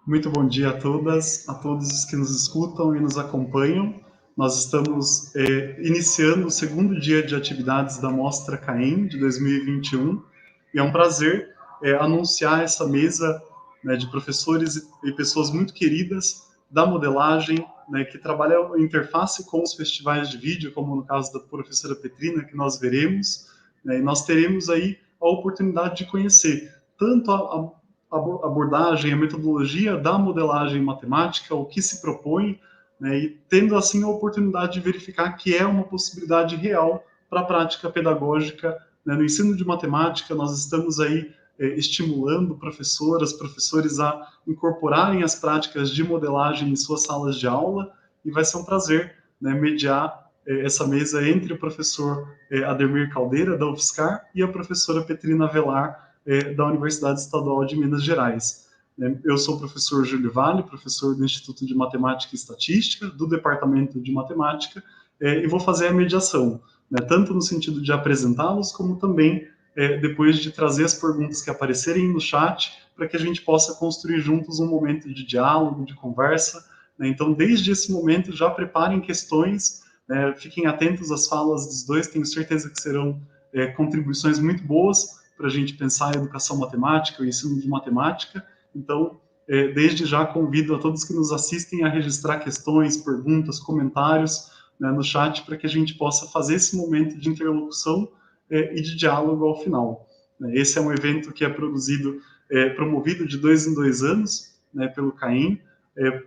Muito bom dia a todas, a todos os que nos escutam e nos acompanham. Nós estamos iniciando o segundo dia de atividades da Mostra CAEM de 2021 e é um prazer anunciar essa mesa, né, de professores e pessoas muito queridas da modelagem, né, que trabalham em interface com os festivais de vídeo, como no caso da professora Petrina, que nós veremos, né, e nós teremos aí a oportunidade de conhecer tanto a abordagem, a metodologia da modelagem matemática, o que se propõe, né, e tendo assim a oportunidade de verificar que é uma possibilidade real para a prática pedagógica, né, no ensino de matemática. Nós estamos aí estimulando professoras, professores a incorporarem as práticas de modelagem em suas salas de aula, e vai ser um prazer, né, mediar essa mesa entre o professor Ademir Caldeira, da UFSCar, e a professora Petrina Velar, da Universidade Estadual de Minas Gerais. Eu sou o professor Júlio Vale, professor do Instituto de Matemática e Estatística, do Departamento de Matemática, e vou fazer a mediação, né, tanto no sentido de apresentá-los, como também depois de trazer as perguntas que aparecerem no chat, para que a gente possa construir juntos um momento de diálogo, de conversa, né. Então, desde esse momento, já preparem questões, fiquem atentos às falas dos dois, tenho certeza que serão contribuições muito boas para a gente pensar a educação matemática, o ensino de matemática. Então, desde já convido a todos que nos assistem a registrar questões, perguntas, comentários, né, no chat, para que a gente possa fazer esse momento de interlocução e de diálogo ao final. Esse é um evento que é promovido de 2 em 2 anos, né, pelo CAEM,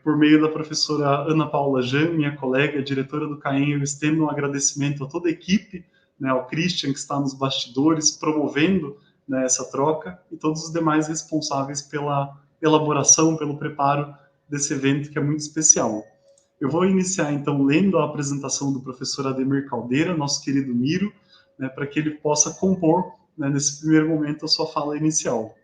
por meio da professora Ana Paula Jean, minha colega, diretora do CAEM. Eu estendo um agradecimento a toda a equipe, né, ao Christian, que está nos bastidores, promovendo, né, essa troca, e todos os demais responsáveis pela elaboração, pelo preparo desse evento que é muito especial. Eu vou iniciar, então, lendo a apresentação do professor Ademir Caldeira, nosso querido Miro, né, para que ele possa compor, né, nesse primeiro momento, a sua fala inicial.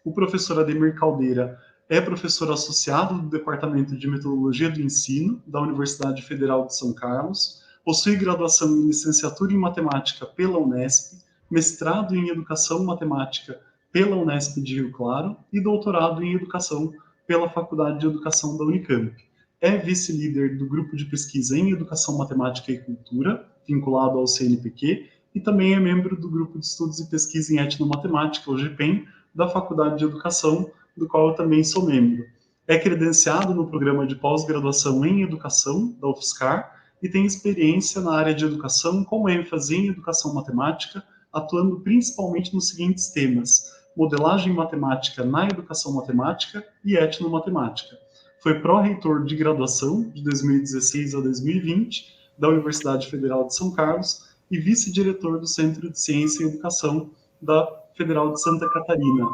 O professor Ademir Caldeira é professor associado do Departamento de Metodologia do Ensino da Universidade Federal de São Carlos, possui graduação em licenciatura em matemática pela Unesp, mestrado em educação matemática pela Unesp de Rio Claro e doutorado em educação pela Faculdade de Educação da Unicamp. É vice-líder do grupo de pesquisa em Educação Matemática e Cultura, vinculado ao CNPq, e também é membro do grupo de estudos e pesquisa em etnomatemática, o GPEM, da Faculdade de Educação, do qual eu também sou membro. É credenciado no programa de pós-graduação em Educação, da UFSCar, e tem experiência na área de educação, com ênfase em educação matemática, atuando principalmente nos seguintes temas: modelagem matemática na educação matemática e etnomatemática. Foi pró-reitor de graduação de 2016 a 2020 da Universidade Federal de São Carlos e vice-diretor do Centro de Ciência e Educação da Federal de Santa Catarina.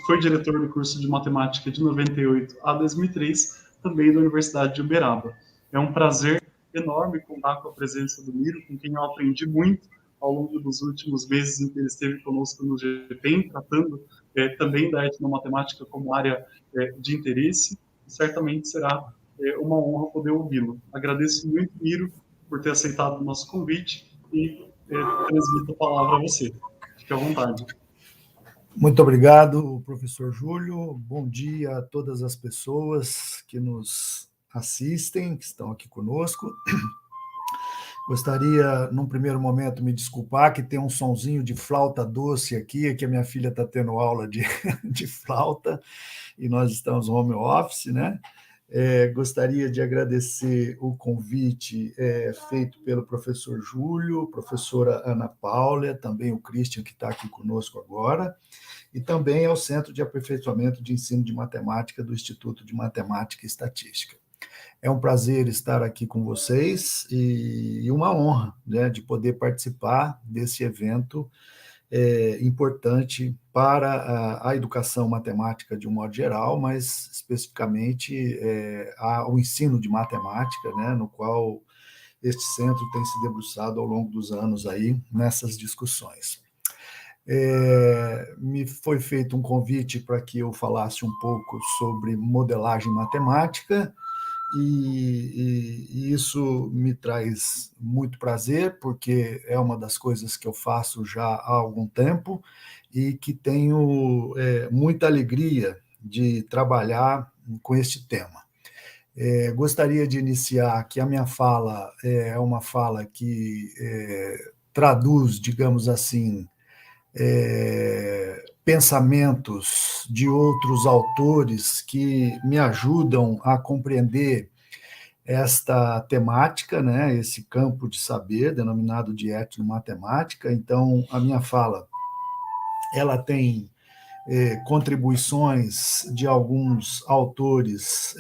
Foi diretor do curso de matemática de 98 a 2003, também da Universidade de Uberaba. É um prazer enorme contar com a presença do Miro, com quem eu aprendi muito ao longo dos últimos meses em que ele esteve conosco no GPEM, tratando também da etnomatemática como área de interesse, e certamente será uma honra poder ouvi-lo. Agradeço muito, Miro, por ter aceitado o nosso convite, e transmito a palavra a você. Fique à vontade. Muito obrigado, professor Júlio. Bom dia a todas as pessoas que nos assistem, que estão aqui conosco. Gostaria, num primeiro momento, me desculpar que tem um sonzinho de flauta doce aqui, que a minha filha está tendo aula de flauta, e nós estamos home office, né? Gostaria de agradecer o convite feito pelo professor Júlio, professora Ana Paula, também o Christian, que está aqui conosco agora, e também ao Centro de Aperfeiçoamento de Ensino de Matemática do Instituto de Matemática e Estatística. É um prazer estar aqui com vocês e uma honra, né, de poder participar desse evento importante para a educação matemática de um modo geral, mas especificamente o ensino de matemática, né, no qual este centro tem se debruçado ao longo dos anos aí nessas discussões. Me foi feito um convite para que eu falasse um pouco sobre modelagem matemática, e isso me traz muito prazer, porque é uma das coisas que eu faço já há algum tempo e que tenho muita alegria de trabalhar com este tema. Gostaria de iniciar que a minha fala é uma fala que traduz, digamos assim, pensamentos de outros autores que me ajudam a compreender esta temática, né, esse campo de saber denominado de etnomatemática. Então, a minha fala ela tem contribuições de alguns autores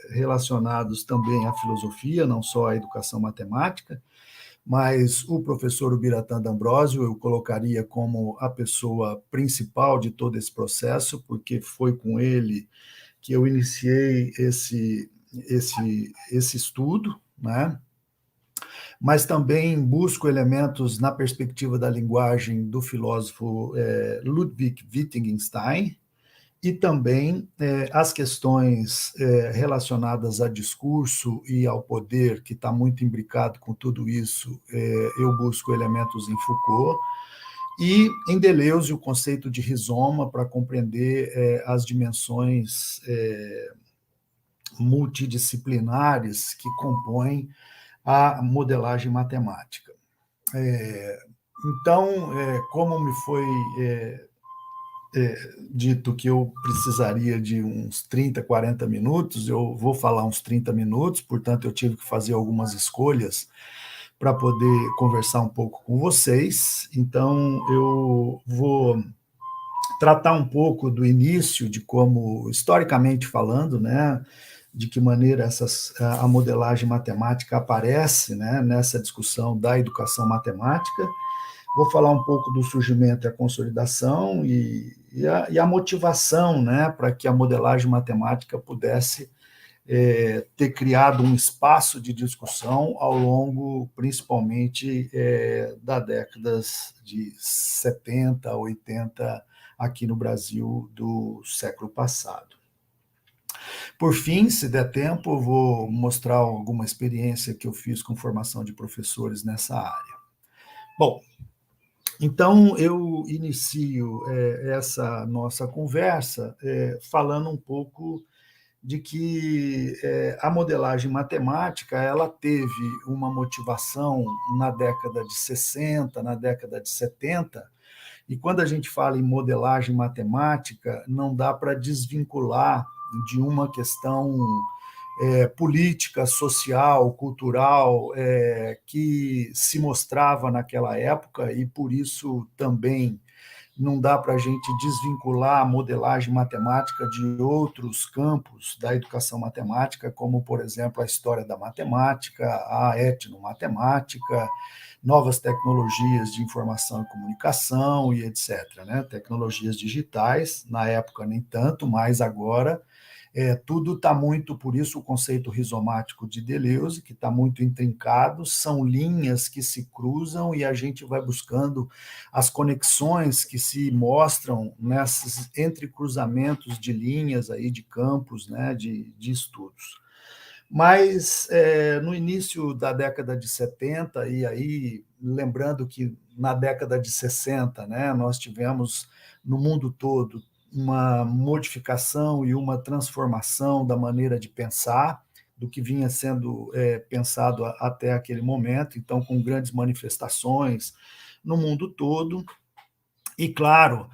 relacionados também à filosofia, não só à educação matemática, mas o professor Ubiratã D'Ambrosio eu colocaria como a pessoa principal de todo esse processo, porque foi com ele que eu iniciei esse estudo, né? Mas também busco elementos na perspectiva da linguagem do filósofo Ludwig Wittgenstein, e também as questões relacionadas a discurso e ao poder, que está muito imbricado com tudo isso, eu busco elementos em Foucault, e em Deleuze o conceito de rizoma para compreender as dimensões multidisciplinares que compõem a modelagem matemática. Então, como me foi dito que eu precisaria de uns 30, 40 minutos, eu vou falar uns 30 minutos, portanto, eu tive que fazer algumas escolhas para poder conversar um pouco com vocês. Então, eu vou tratar um pouco do início, de como, historicamente falando, né, de que maneira a modelagem matemática aparece, né, nessa discussão da educação matemática. Vou falar um pouco do surgimento e a consolidação e a motivação, né, para que a modelagem matemática pudesse ter criado um espaço de discussão ao longo, principalmente, das décadas de 70, 80, aqui no Brasil do século passado. Por fim, se der tempo, eu vou mostrar alguma experiência que eu fiz com formação de professores nessa área. Bom, então eu inicio essa nossa conversa falando um pouco de que a modelagem matemática ela teve uma motivação na década de 60, na década de 70, e quando a gente fala em modelagem matemática, não dá para desvincular de uma questão política, social, cultural, que se mostrava naquela época, e por isso também não dá para a gente desvincular a modelagem matemática de outros campos da educação matemática, como, por exemplo, a história da matemática, a etnomatemática, novas tecnologias de informação e comunicação e etc., né? Tecnologias digitais, na época nem tanto, mas agora tudo está muito, por isso o conceito rizomático de Deleuze, que está muito intrincado, são linhas que se cruzam e a gente vai buscando as conexões que se mostram nesses entrecruzamentos de linhas aí, de campos, né, de estudos. Mas no início da década de 70, e aí lembrando que na década de 60, né, nós tivemos no mundo todo uma modificação e uma transformação da maneira de pensar, do que vinha sendo pensado até aquele momento, então com grandes manifestações no mundo todo. E, claro,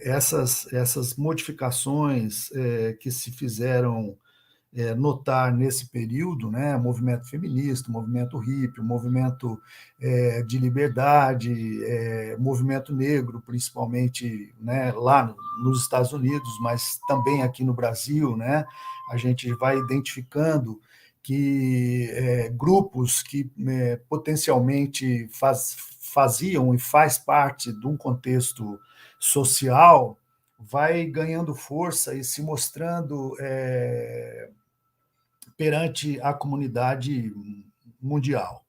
essas modificações que se fizeram notar nesse período, né, movimento feminista, movimento hippie, movimento de liberdade, movimento negro, principalmente, né, lá nos Estados Unidos, mas também aqui no Brasil, né, a gente vai identificando que grupos que potencialmente faziam e faz parte de um contexto social vai ganhando força e se mostrando perante a comunidade mundial.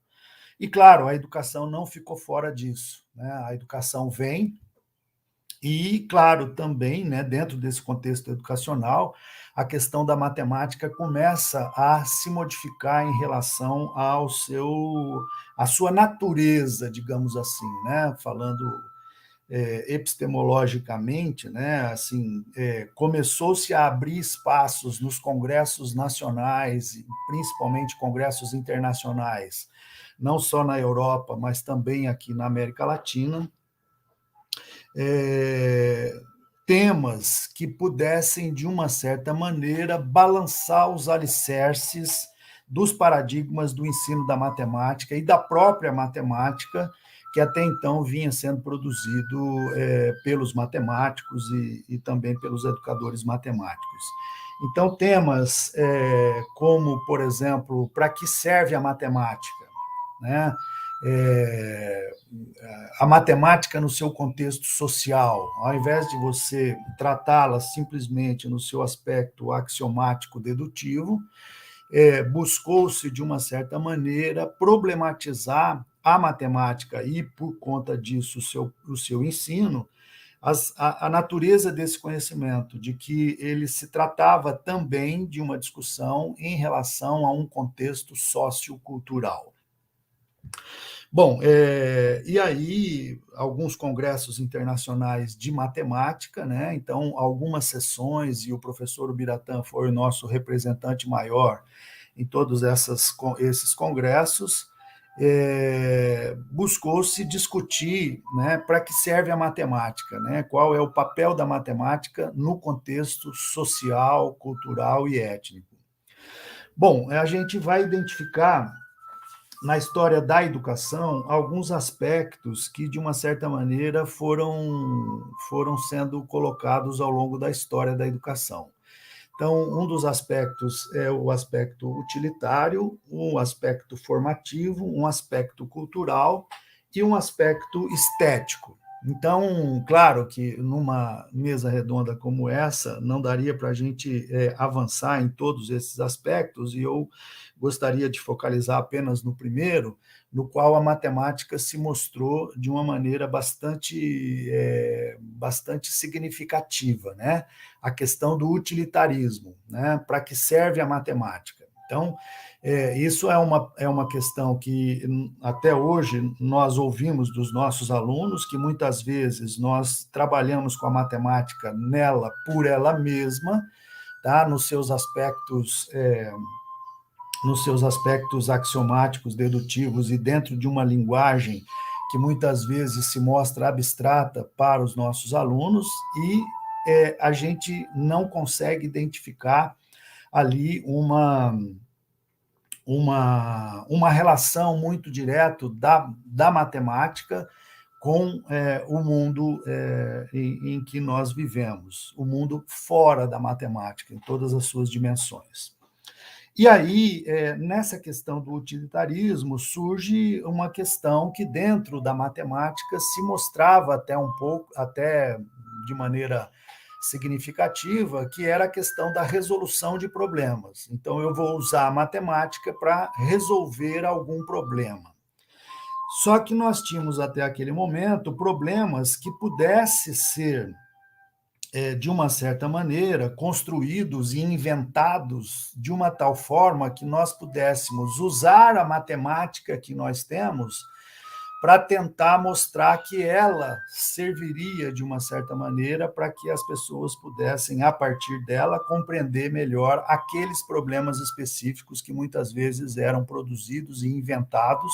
E, claro, a educação não ficou fora disso, né? A educação vem e, claro, também, né, dentro desse contexto educacional, a questão da matemática começa a se modificar em relação à sua natureza, digamos assim, né? Falando epistemologicamente, né, assim, começou-se a abrir espaços nos congressos nacionais, principalmente congressos internacionais, não só na Europa, mas também aqui na América Latina, temas que pudessem, de uma certa maneira, balançar os alicerces dos paradigmas do ensino da matemática e da própria matemática, que até então vinha sendo produzido pelos matemáticos e também pelos educadores matemáticos. Então, temas como, por exemplo, para que serve a matemática, né? A matemática no seu contexto social, ao invés de você tratá-la simplesmente no seu aspecto axiomático dedutivo, buscou-se, de uma certa maneira, problematizar a matemática e, por conta disso, o seu ensino, a natureza desse conhecimento, de que ele se tratava também de uma discussão em relação a um contexto sociocultural. Bom, e aí alguns congressos internacionais de matemática, né? Então, algumas sessões, e o professor Ubiratã foi o nosso representante maior em todos esses congressos, buscou-se discutir, né, para que serve a matemática, né? Qual é o papel da matemática no contexto social, cultural e étnico. Bom, a gente vai identificar na história da educação alguns aspectos que, de uma certa maneira, foram sendo colocados ao longo da história da educação. Então, um dos aspectos é o aspecto utilitário, um aspecto formativo, um aspecto cultural e um aspecto estético. Então, claro que numa mesa redonda como essa, não daria para a gente avançar em todos esses aspectos, e eu gostaria de focalizar apenas no primeiro, no qual a matemática se mostrou de uma maneira bastante significativa, né? A questão do utilitarismo, né? Para que serve a matemática? Então, isso é uma questão que até hoje nós ouvimos dos nossos alunos, que muitas vezes nós trabalhamos com a matemática nela por ela mesma, tá? Nos seus aspectos axiomáticos, dedutivos, e dentro de uma linguagem que muitas vezes se mostra abstrata para os nossos alunos, e a gente não consegue identificar ali uma relação muito direta da matemática com o mundo em que nós vivemos, o mundo fora da matemática, em todas as suas dimensões. E aí, nessa questão do utilitarismo, surge uma questão que, dentro da matemática, se mostrava até de maneira significativa, que era a questão da resolução de problemas. Então, eu vou usar a matemática para resolver algum problema. Só que nós tínhamos, até aquele momento, problemas que pudessem ser, de uma certa maneira, construídos e inventados de uma tal forma que nós pudéssemos usar a matemática que nós temos para tentar mostrar que ela serviria, de uma certa maneira, para que as pessoas pudessem, a partir dela, compreender melhor aqueles problemas específicos que muitas vezes eram produzidos e inventados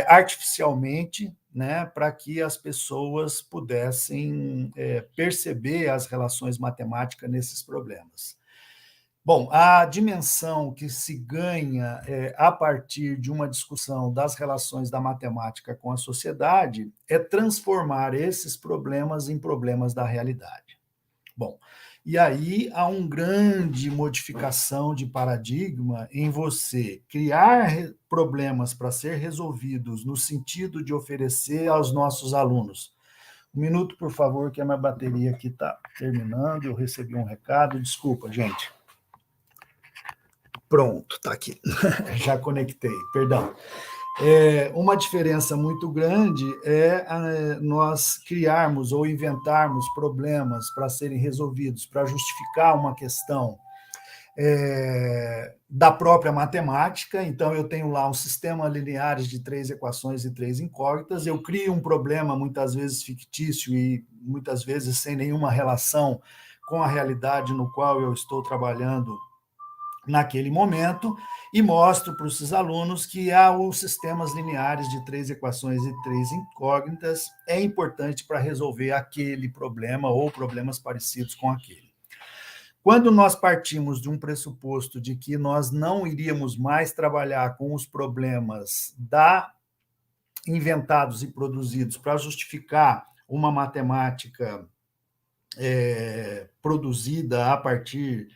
artificialmente, né, para que as pessoas pudessem perceber as relações matemáticas nesses problemas. Bom, a dimensão que se ganha a partir de uma discussão das relações da matemática com a sociedade é transformar esses problemas em problemas da realidade. Bom, e aí há uma grande modificação de paradigma em você criar problemas para ser resolvidos no sentido de oferecer aos nossos alunos. Um minuto, por favor, que a minha bateria aqui está terminando, eu recebi um recado, desculpa, gente. Pronto, está aqui. Já conectei, perdão. Uma diferença muito grande é nós criarmos ou inventarmos problemas para serem resolvidos, para justificar uma questão da própria matemática. Então, eu tenho lá um sistema lineares de 3 equações e 3 incógnitas, eu crio um problema, muitas vezes fictício e muitas vezes sem nenhuma relação com a realidade no qual eu estou trabalhando naquele momento, e mostro para os alunos que os sistemas lineares de 3 equações e 3 incógnitas é importante para resolver aquele problema ou problemas parecidos com aquele. Quando nós partimos de um pressuposto de que nós não iríamos mais trabalhar com os problemas inventados e produzidos para justificar uma matemática produzida a partir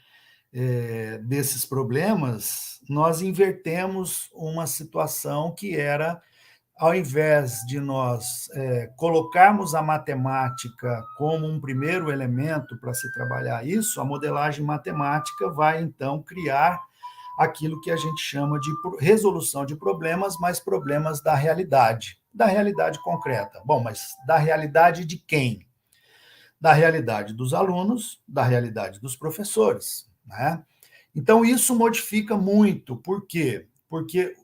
desses problemas, nós invertemos uma situação que era, ao invés de nós colocarmos a matemática como um primeiro elemento para se trabalhar isso, a modelagem matemática vai, então, criar aquilo que a gente chama de resolução de problemas, mas problemas da realidade concreta. Bom, mas da realidade de quem? Da realidade dos alunos, da realidade dos professores, né? Então, isso modifica muito. Por quê? Porque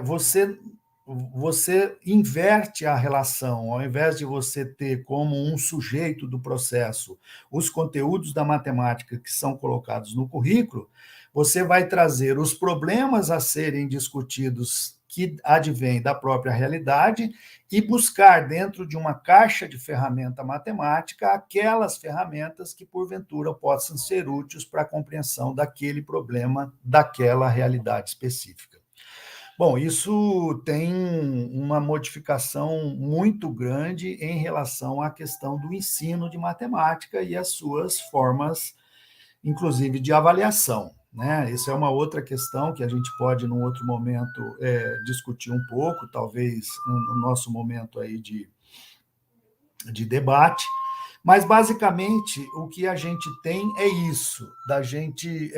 você inverte a relação, ao invés de você ter como um sujeito do processo os conteúdos da matemática que são colocados no currículo, você vai trazer os problemas a serem discutidos que advêm da própria realidade e buscar dentro de uma caixa de ferramenta matemática aquelas ferramentas que, porventura, possam ser úteis para a compreensão daquele problema, daquela realidade específica. Bom, isso tem uma modificação muito grande em relação à questão do ensino de matemática e as suas formas, inclusive, de avaliação, né? Isso é uma outra questão que a gente pode, num outro momento, discutir um pouco, talvez no nosso momento aí de debate, mas, basicamente, o que a gente tem é isso, da gente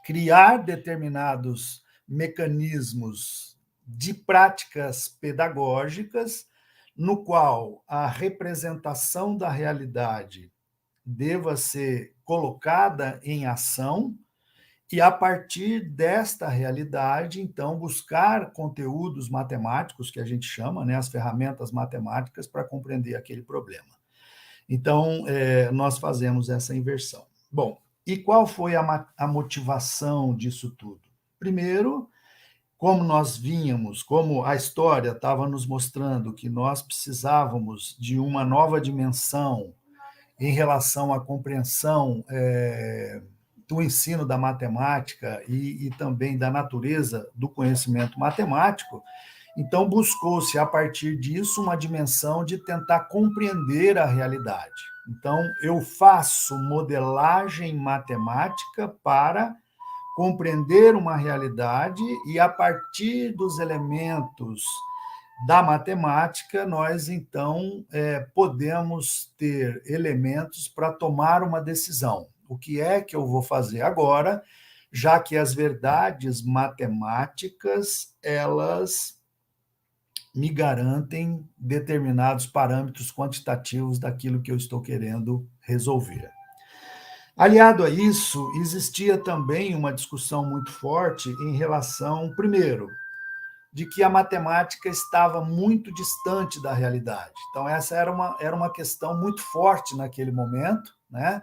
criar determinados mecanismos de práticas pedagógicas, no qual a representação da realidade deva ser colocada em ação e, a partir desta realidade, então, buscar conteúdos matemáticos, que a gente chama, né, as ferramentas matemáticas, para compreender aquele problema. Então, nós fazemos essa inversão. Bom, e qual foi a motivação disso tudo? Primeiro, como nós vínhamos, como a história estava nos mostrando que nós precisávamos de uma nova dimensão em relação à compreensão do ensino da matemática e também da natureza do conhecimento matemático, então buscou-se, a partir disso, uma dimensão de tentar compreender a realidade. Então, eu faço modelagem matemática para compreender uma realidade e, a partir dos elementos da matemática, nós, então, podemos ter elementos para tomar uma decisão. O que é que eu vou fazer agora, já que as verdades matemáticas, elas me garantem determinados parâmetros quantitativos daquilo que eu estou querendo resolver. Aliado a isso, existia também uma discussão muito forte em relação, primeiro, de que a matemática estava muito distante da realidade. Então, essa era uma questão muito forte naquele momento, né?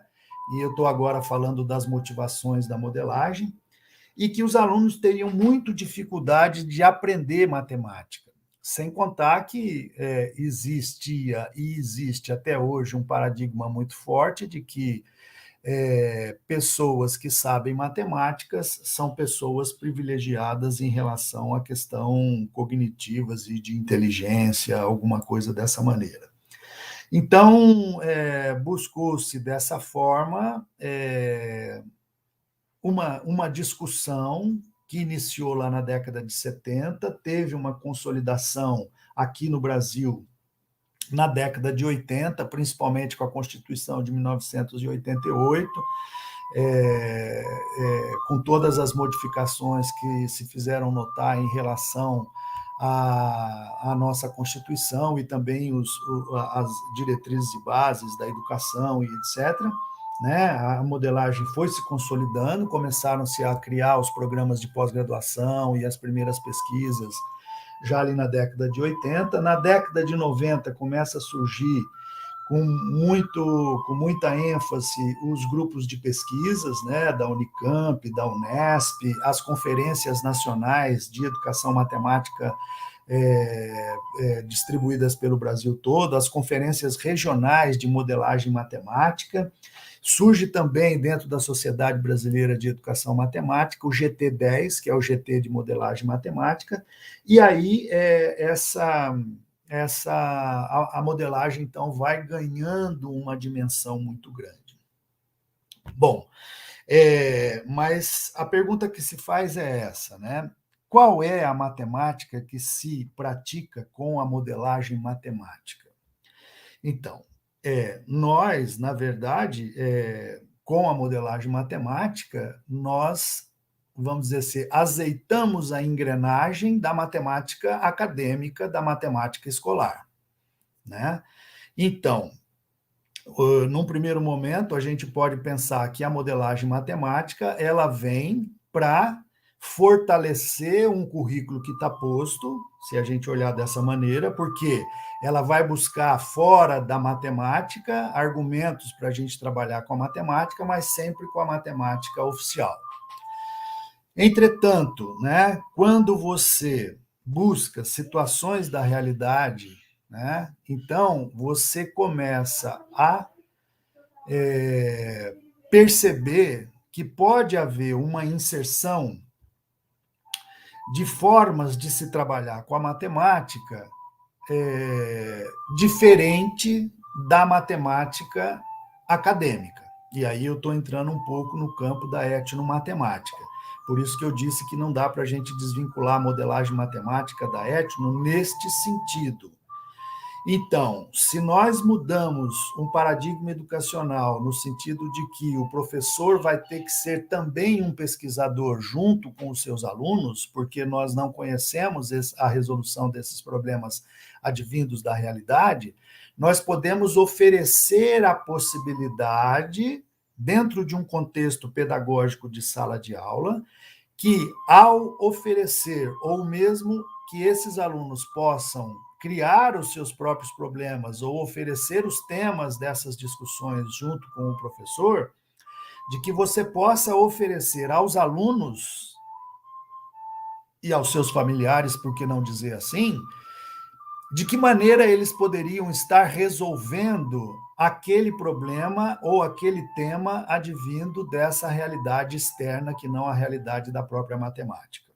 E eu estou agora falando das motivações da modelagem, e que os alunos teriam muito dificuldade de aprender matemática. Sem contar que existia e existe até hoje um paradigma muito forte de que pessoas que sabem matemáticas são pessoas privilegiadas em relação à questão cognitivas e de inteligência, alguma coisa dessa maneira. Então, buscou-se dessa forma uma discussão que iniciou lá na década de 70, teve uma consolidação aqui no Brasil na década de 80, principalmente com a Constituição de 1988, com todas as modificações que se fizeram notar em relação à nossa Constituição e também as diretrizes e bases da educação e etc. né, a modelagem foi se consolidando, começaram-se a criar os programas de pós-graduação e as primeiras pesquisas já ali na década de 80. Na década de 90 começa a surgir com muita ênfase os grupos de pesquisas, né, da Unicamp, da Unesp, as conferências nacionais de educação matemática distribuídas pelo Brasil todo, as conferências regionais de modelagem matemática. Surge também, dentro da Sociedade Brasileira de Educação Matemática, o GT10, que é o GT de modelagem matemática, e aí a modelagem, então, vai ganhando uma dimensão muito grande. Bom, mas a pergunta que se faz é essa, né? Qual é a matemática que se pratica com a modelagem matemática? Então, nós, na verdade, com a modelagem matemática, nós, vamos dizer assim, azeitamos a engrenagem da matemática acadêmica, da matemática escolar, né? Então, num primeiro momento, a gente pode pensar que a modelagem matemática ela vem para fortalecer um currículo que está posto, se a gente olhar dessa maneira, porque ela vai buscar fora da matemática argumentos para a gente trabalhar com a matemática, mas sempre com a matemática oficial. Entretanto, né, quando você busca situações da realidade, né, então você começa a perceber que pode haver uma inserção de formas de se trabalhar com a matemática diferente da matemática acadêmica. E aí eu estou entrando um pouco no campo da etnomatemática. Por isso que eu disse que não dá para a gente desvincular a modelagem matemática da etno neste sentido. Então, se nós mudamos um paradigma educacional no sentido de que o professor vai ter que ser também um pesquisador junto com os seus alunos, porque nós não conhecemos a resolução desses problemas advindos da realidade, nós podemos oferecer a possibilidade, dentro de um contexto pedagógico de sala de aula, que ao oferecer, ou mesmo que esses alunos possam criar os seus próprios problemas ou oferecer os temas dessas discussões junto com o professor, de que você possa oferecer aos alunos e aos seus familiares, por que não dizer assim, de que maneira eles poderiam estar resolvendo aquele problema ou aquele tema advindo dessa realidade externa que não a realidade da própria matemática.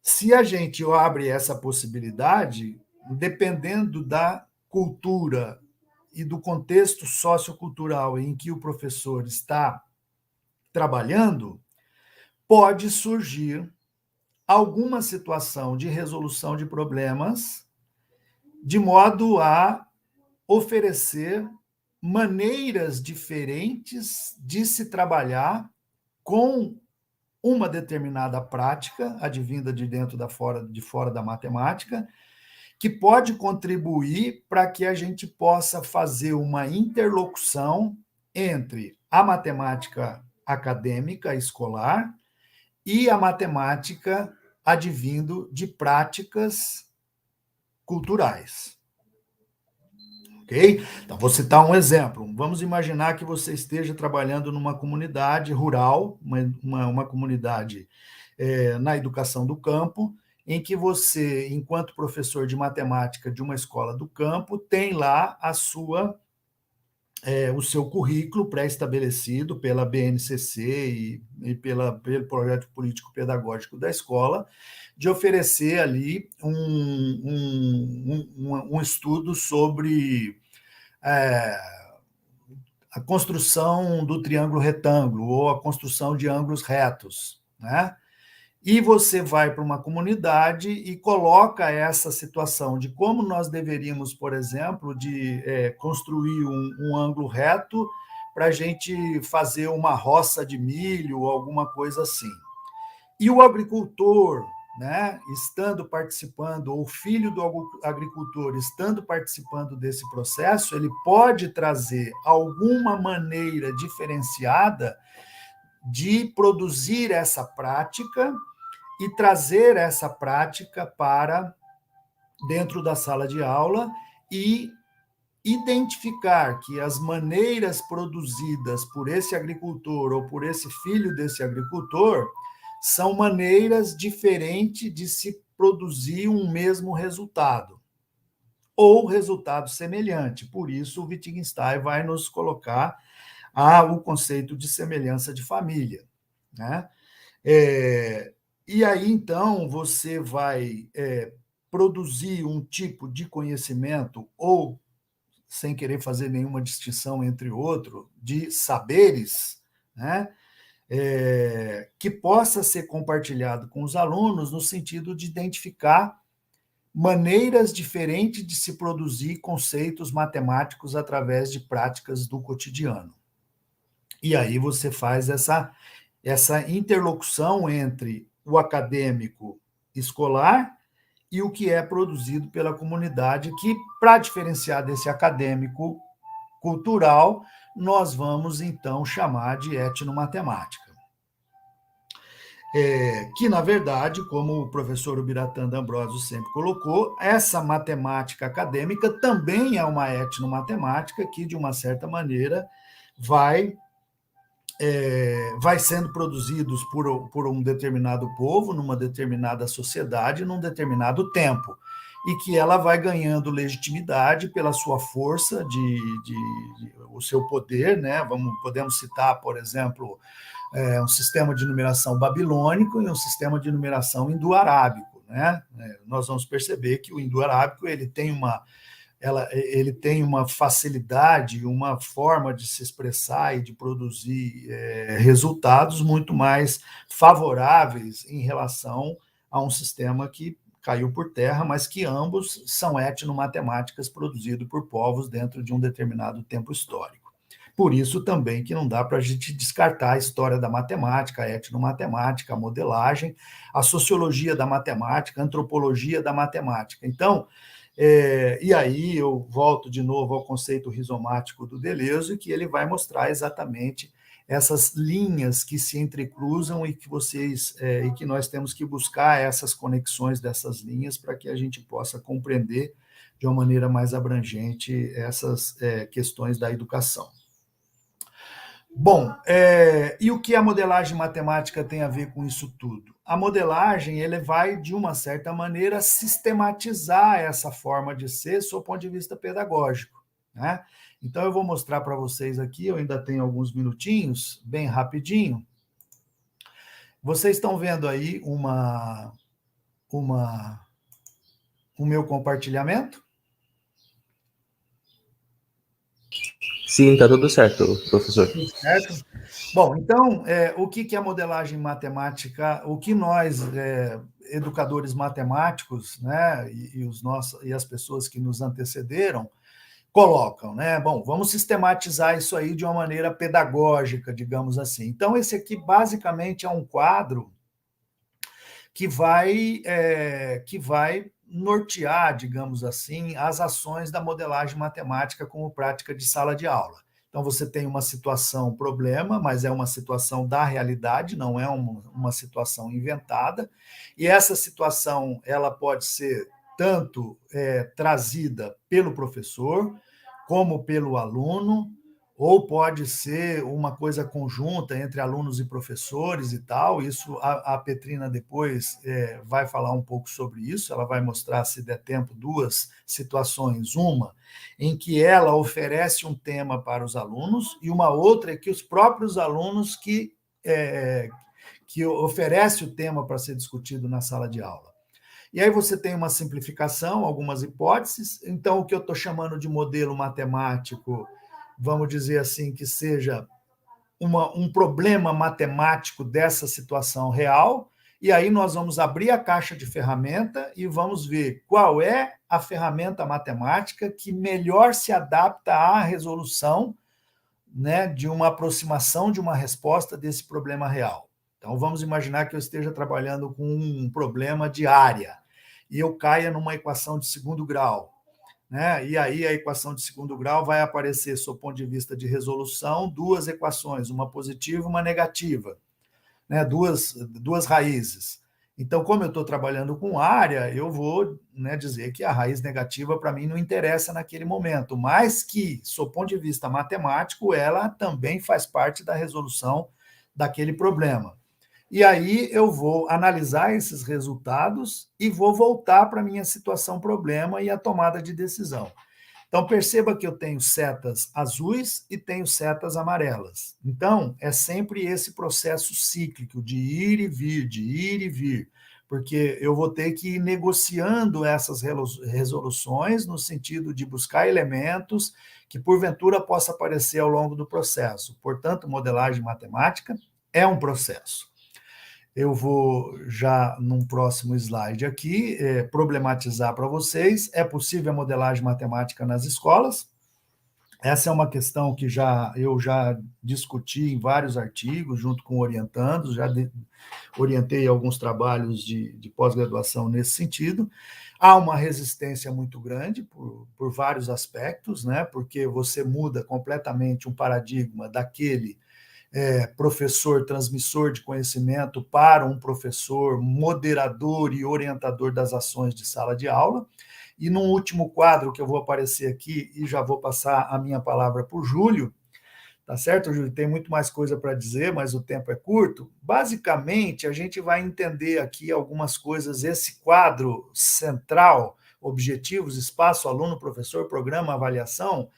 Se a gente abre essa possibilidade, dependendo da cultura e do contexto sociocultural em que o professor está trabalhando, pode surgir alguma situação de resolução de problemas de modo a oferecer maneiras diferentes de se trabalhar com uma determinada prática, advinda de dentro de fora da matemática, que pode contribuir para que a gente possa fazer uma interlocução entre a matemática acadêmica escolar e a matemática advindo de práticas culturais. Ok? Então, vou citar um exemplo. Vamos imaginar que você esteja trabalhando numa comunidade rural, uma comunidade na educação do campo, em que você, enquanto professor de matemática de uma escola do campo, tem lá o seu currículo pré-estabelecido pela BNCC e pelo projeto político-pedagógico da escola, de oferecer ali um estudo sobre a construção do triângulo retângulo ou a construção de ângulos retos, né? E você vai para uma comunidade e coloca essa situação de como nós deveríamos, por exemplo, de construir um ângulo reto para a gente fazer uma roça de milho ou alguma coisa assim. E o agricultor, né, estando participando, ou o filho do agricultor estando participando desse processo, ele pode trazer alguma maneira diferenciada de produzir essa prática e trazer essa prática para dentro da sala de aula e identificar que as maneiras produzidas por esse agricultor ou por esse filho desse agricultor são maneiras diferentes de se produzir um mesmo resultado, ou resultado semelhante. Por isso, o Wittgenstein vai nos colocar o conceito de semelhança de família, né? E aí, então, você vai produzir um tipo de conhecimento, ou, sem querer fazer nenhuma distinção entre outro, de saberes, né? Que possa ser compartilhado com os alunos no sentido de identificar maneiras diferentes de se produzir conceitos matemáticos através de práticas do cotidiano. E aí você faz essa interlocução entre o acadêmico escolar e o que é produzido pela comunidade, que, para diferenciar desse acadêmico cultural, nós vamos, então, chamar de etnomatemática. Que, na verdade, como o professor Ubiratã D'Ambrosio sempre colocou, essa matemática acadêmica também é uma etnomatemática que, de uma certa maneira, vai sendo produzidos por um determinado povo, numa determinada sociedade, num determinado tempo, e que ela vai ganhando legitimidade pela sua força, o seu poder, né? Podemos citar, por exemplo, um sistema de numeração babilônico e um sistema de numeração indo-arábico, né? Nós vamos perceber que o indo-arábico ele tem uma facilidade, uma forma de se expressar e de produzir resultados muito mais favoráveis em relação a um sistema que caiu por terra, mas que ambos são etnomatemáticas produzidos por povos dentro de um determinado tempo histórico. Por isso também que não dá para a gente descartar a história da matemática, a etnomatemática, a modelagem, a sociologia da matemática, a antropologia da matemática. Então, e aí eu volto de novo ao conceito rizomático do Deleuze, que ele vai mostrar exatamente essas linhas que se entrecruzam e que nós temos que buscar essas conexões dessas linhas para que a gente possa compreender de uma maneira mais abrangente essas questões da educação. Bom, e o que a modelagem matemática tem a ver com isso tudo? A modelagem ele vai, de uma certa maneira, sistematizar essa forma de ser sob o ponto de vista pedagógico, né? Então, eu vou mostrar para vocês aqui, eu ainda tenho alguns minutinhos, bem rapidinho. Vocês estão vendo aí o meu compartilhamento? Sim, está tudo certo, professor. Certo? Bom, então, o que é a modelagem matemática? O que nós, educadores matemáticos, né, e as pessoas que nos antecederam, colocam, né? Bom, vamos sistematizar isso aí de uma maneira pedagógica, digamos assim. Então, esse aqui, basicamente, é um quadro que vai nortear, digamos assim, as ações da modelagem matemática como prática de sala de aula. Então, você tem uma situação, problema, mas é uma situação da realidade, não é uma situação inventada, e essa situação ela pode ser tanto trazida pelo professor, como pelo aluno, ou pode ser uma coisa conjunta entre alunos e professores e tal. Isso a Petrina depois vai falar um pouco sobre isso, ela vai mostrar, se der tempo, duas situações. Uma em que ela oferece um tema para os alunos e uma outra é que os próprios alunos que oferece o tema para ser discutido na sala de aula. E aí você tem uma simplificação, algumas hipóteses. Então, o que eu estou chamando de modelo matemático, vamos dizer assim, que seja um problema matemático dessa situação real, e aí nós vamos abrir a caixa de ferramenta e vamos ver qual é a ferramenta matemática que melhor se adapta à resolução, né, de uma aproximação de uma resposta desse problema real. Então, vamos imaginar que eu esteja trabalhando com um problema de área e eu caia numa equação de segundo grau, né? E aí a equação de segundo grau vai aparecer, sob o ponto de vista de resolução, duas equações, uma positiva e uma negativa, né? Duas raízes. Então, como eu estou trabalhando com área, eu vou, né, dizer que a raiz negativa para mim não interessa naquele momento, mas que, sob o ponto de vista matemático, ela também faz parte da resolução daquele problema. E aí eu vou analisar esses resultados e vou voltar para a minha situação problema e a tomada de decisão. Então, perceba que eu tenho setas azuis e tenho setas amarelas. Então, é sempre esse processo cíclico de ir e vir, porque eu vou ter que ir negociando essas resoluções no sentido de buscar elementos que, porventura, possa aparecer ao longo do processo. Portanto, modelagem matemática é um processo. Eu vou já, num próximo slide aqui, problematizar para vocês. É possível a modelagem matemática nas escolas? Essa é uma questão que eu já discuti em vários artigos, junto com orientandos, orientei alguns trabalhos de pós-graduação nesse sentido. Há uma resistência muito grande por vários aspectos, né? Porque você muda completamente um paradigma daquele professor transmissor de conhecimento para um professor moderador e orientador das ações de sala de aula. E no último quadro que eu vou aparecer aqui, e já vou passar a minha palavra para o Júlio, tá certo, Júlio? Tem muito mais coisa para dizer, mas o tempo é curto. Basicamente, a gente vai entender aqui algumas coisas, esse quadro central, objetivos, espaço, aluno, professor, programa, avaliação,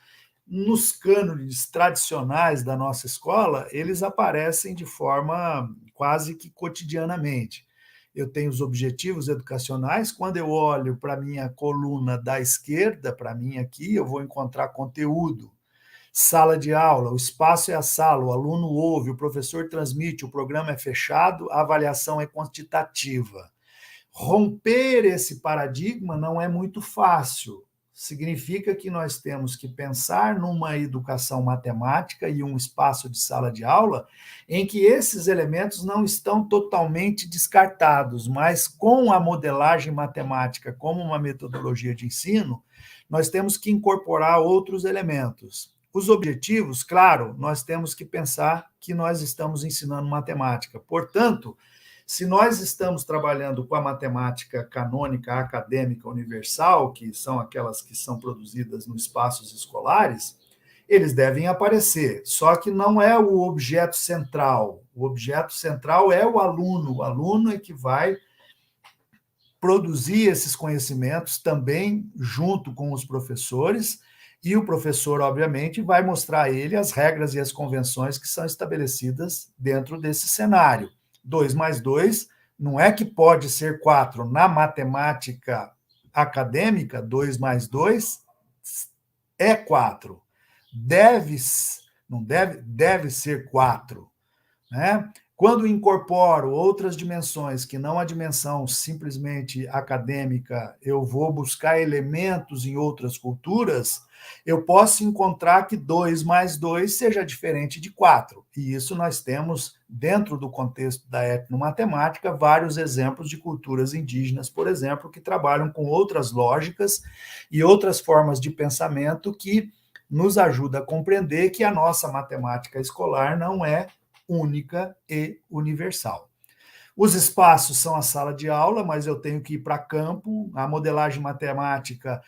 nos cânones tradicionais da nossa escola, eles aparecem de forma quase que cotidianamente. Eu tenho os objetivos educacionais, quando eu olho para a minha coluna da esquerda, para mim aqui, eu vou encontrar conteúdo. Sala de aula, o espaço é a sala, o aluno ouve, o professor transmite, o programa é fechado, a avaliação é quantitativa. Romper esse paradigma não é muito fácil. Significa que nós temos que pensar numa educação matemática e um espaço de sala de aula em que esses elementos não estão totalmente descartados, mas com a modelagem matemática como uma metodologia de ensino, nós temos que incorporar outros elementos. Os objetivos, claro, nós temos que pensar que nós estamos ensinando matemática. Portanto, se nós estamos trabalhando com a matemática canônica, acadêmica, universal, que são aquelas que são produzidas nos espaços escolares, eles devem aparecer, só que não é o objeto central. O objeto central é o aluno é que vai produzir esses conhecimentos também junto com os professores, e o professor, obviamente, vai mostrar a ele as regras e as convenções que são estabelecidas dentro desse cenário. 2 mais 2 não é que pode ser 4. Na matemática acadêmica, 2 mais 2 é 4. Deve ser 4. Né? Quando incorporo outras dimensões, que não a dimensão simplesmente acadêmica, eu vou buscar elementos em outras culturas, eu posso encontrar que 2 mais 2 seja diferente de 4. E isso nós temos, dentro do contexto da etnomatemática, vários exemplos de culturas indígenas, por exemplo, que trabalham com outras lógicas e outras formas de pensamento que nos ajuda a compreender que a nossa matemática escolar não é única e universal. Os espaços são a sala de aula, mas eu tenho que ir para campo. A modelagem matemática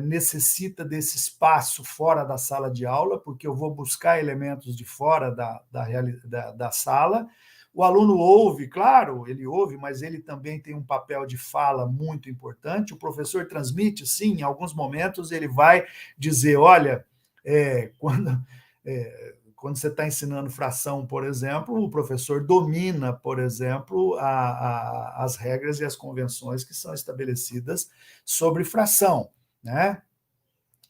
necessita desse espaço fora da sala de aula, porque eu vou buscar elementos de fora da sala. O aluno ouve, claro, ele ouve, mas ele também tem um papel de fala muito importante. O professor transmite, sim, em alguns momentos ele vai dizer, olha, quando você está ensinando fração, por exemplo, o professor domina, por exemplo, as regras e as convenções que são estabelecidas sobre fração, né?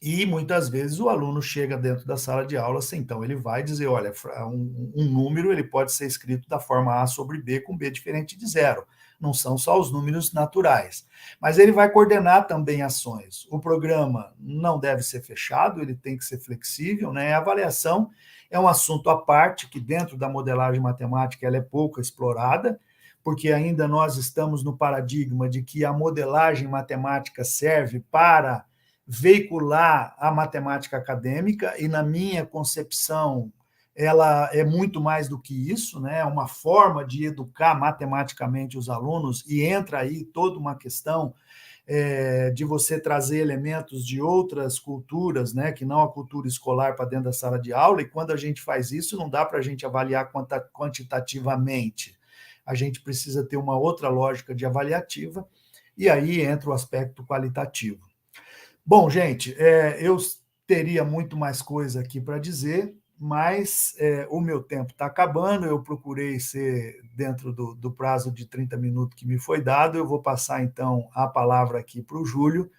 E muitas vezes o aluno chega dentro da sala de aula, assim, então ele vai dizer, olha, um número ele pode ser escrito da forma A sobre B com B diferente de zero. não são só os números naturais. Mas ele vai coordenar também ações. O programa não deve ser fechado, ele tem que ser flexível, né? A avaliação é um assunto à parte, que dentro da modelagem matemática ela é pouco explorada, porque ainda nós estamos no paradigma de que a modelagem matemática serve para veicular a matemática acadêmica, e na minha concepção ela é muito mais do que isso, né? É uma forma de educar matematicamente os alunos, e entra aí toda uma questão de você trazer elementos de outras culturas, né, que não a cultura escolar, para dentro da sala de aula, e quando a gente faz isso, não dá para a gente avaliar quantitativamente. A gente precisa ter uma outra lógica de avaliativa, e aí entra o aspecto qualitativo. Bom, gente, eu teria muito mais coisa aqui para dizer, mas o meu tempo está acabando, eu procurei ser dentro do prazo de 30 minutos que me foi dado, eu vou passar, então, a palavra aqui para o Júlio,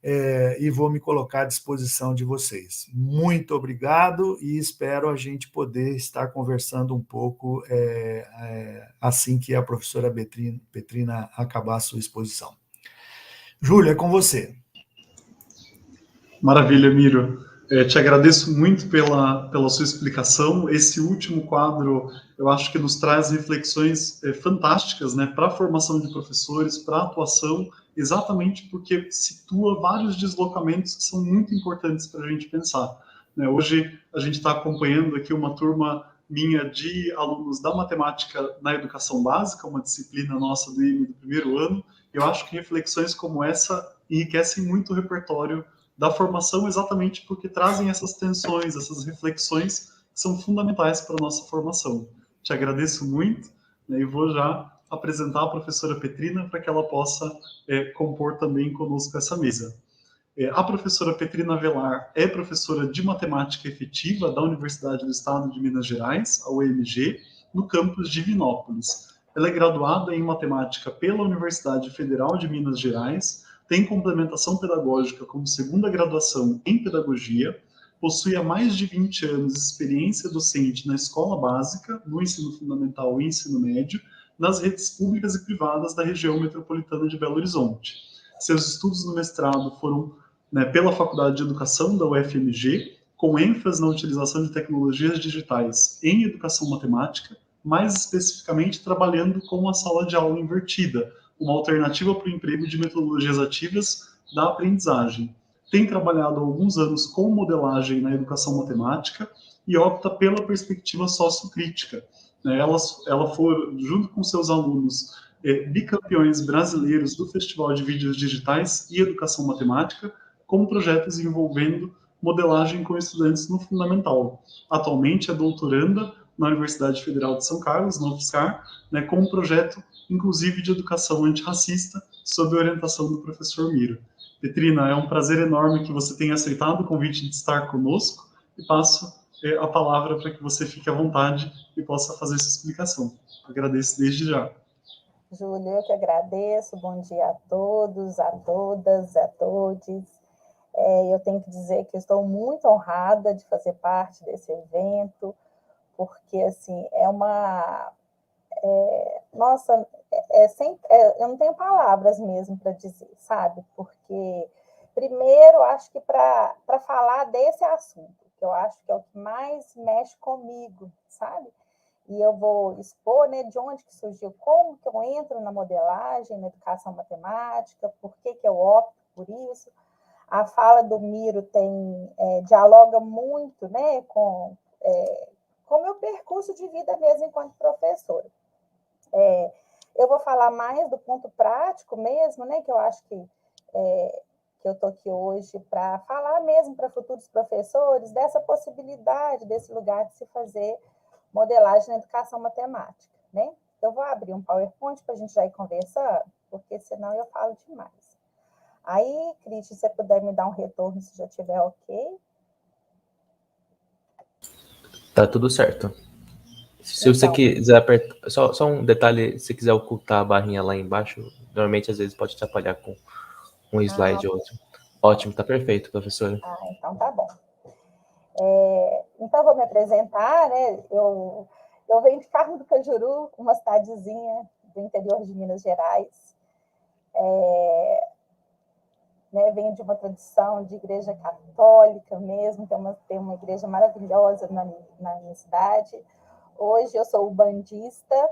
e vou me colocar à disposição de vocês. Muito obrigado e espero a gente poder estar conversando um pouco assim que a professora Petrina acabar a sua exposição. Júlio, é com você. Maravilha, Miro. Te agradeço muito pela sua explicação. Esse último quadro, eu acho que nos traz reflexões fantásticas, né, para a formação de professores, para a atuação, exatamente porque situa vários deslocamentos que são muito importantes para a gente pensar, né? Hoje a gente está acompanhando aqui uma turma minha de alunos da matemática na educação básica, uma disciplina nossa do IME do primeiro ano. Eu acho que reflexões como essa enriquecem muito o repertório da formação, exatamente porque trazem essas tensões, essas reflexões que são fundamentais para a nossa formação. Te agradeço muito, né, e vou já apresentar a professora Petrina para que ela possa compor também conosco essa mesa. A professora Petrina Velar é professora de matemática efetiva da Universidade do Estado de Minas Gerais, a UEMG, no campus de Divinópolis. Ela é graduada em matemática pela Universidade Federal de Minas Gerais, tem complementação pedagógica como segunda graduação em pedagogia, possui há mais de 20 anos de experiência docente na escola básica, no ensino fundamental e ensino médio, nas redes públicas e privadas da região metropolitana de Belo Horizonte. Seus estudos no mestrado foram, né, pela Faculdade de Educação da UFMG, com ênfase na utilização de tecnologias digitais em educação matemática, mais especificamente trabalhando com a sala de aula invertida, uma alternativa para o emprego de metodologias ativas da aprendizagem. Tem trabalhado há alguns anos com modelagem na educação matemática e opta pela perspectiva sociocrítica. Ela foi, junto com seus alunos, bicampeões brasileiros do Festival de Vídeos Digitais e Educação Matemática, com projetos envolvendo modelagem com estudantes no fundamental. Atualmente é doutoranda na Universidade Federal de São Carlos, na UFSCar, né, com um projeto, inclusive, de educação antirracista, sob a orientação do professor Miro. Petrina, é um prazer enorme que você tenha aceitado o convite de estar conosco, e passo a palavra para que você fique à vontade e possa fazer sua explicação. Agradeço desde já. Júlio, eu que agradeço. Bom dia a todos, a todas, a todos. Eu tenho que dizer que estou muito honrada de fazer parte desse evento, porque, assim, nossa, eu não tenho palavras mesmo para dizer, sabe? Porque, primeiro, acho que para falar desse assunto, que eu acho que é o que mais mexe comigo, sabe? E eu vou expor, né, de onde que surgiu, como que eu entro na modelagem, na educação matemática, por que eu opto por isso. A fala do Miro dialoga muito, né, com o meu percurso de vida mesmo enquanto professora. Eu vou falar mais do ponto prático mesmo, né, que eu acho que eu estou aqui hoje para falar mesmo para futuros professores dessa possibilidade, desse lugar de se fazer modelagem na educação matemática, né? Eu vou abrir um PowerPoint para a gente já ir conversando, porque senão eu falo demais. Aí, Cris, se você puder me dar um retorno se já estiver ok. Tá tudo certo. Se você quiser apertar, só um detalhe, se quiser ocultar a barrinha lá embaixo, normalmente às vezes pode atrapalhar com um slide ou outro. Ótimo, tá perfeito, professora. Então tá bom. Então, vou me apresentar, né? Eu venho de Carmo do Cajuru, uma cidadezinha do interior de Minas Gerais. Venho de uma tradição de igreja católica mesmo, tem uma igreja maravilhosa na minha cidade. Hoje eu sou ubandista,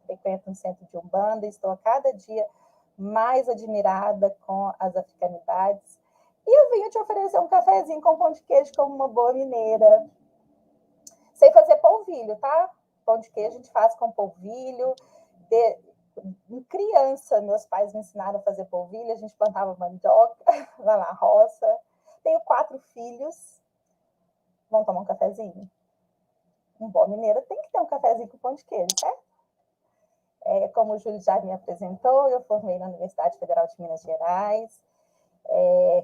frequento um centro de Umbanda, estou a cada dia mais admirada com as africanidades. E eu venho te oferecer um cafezinho com pão de queijo como uma boa mineira. Sei fazer polvilho, tá? Pão de queijo a gente faz com polvilho. Em criança, meus pais me ensinaram a fazer polvilho, a gente plantava mandioca lá na roça. Tenho 4 filhos. Vamos tomar um cafezinho? Um bom mineiro tem que ter um cafezinho com pão de queijo, certo? Como o Júlio já me apresentou, eu formei na Universidade Federal de Minas Gerais,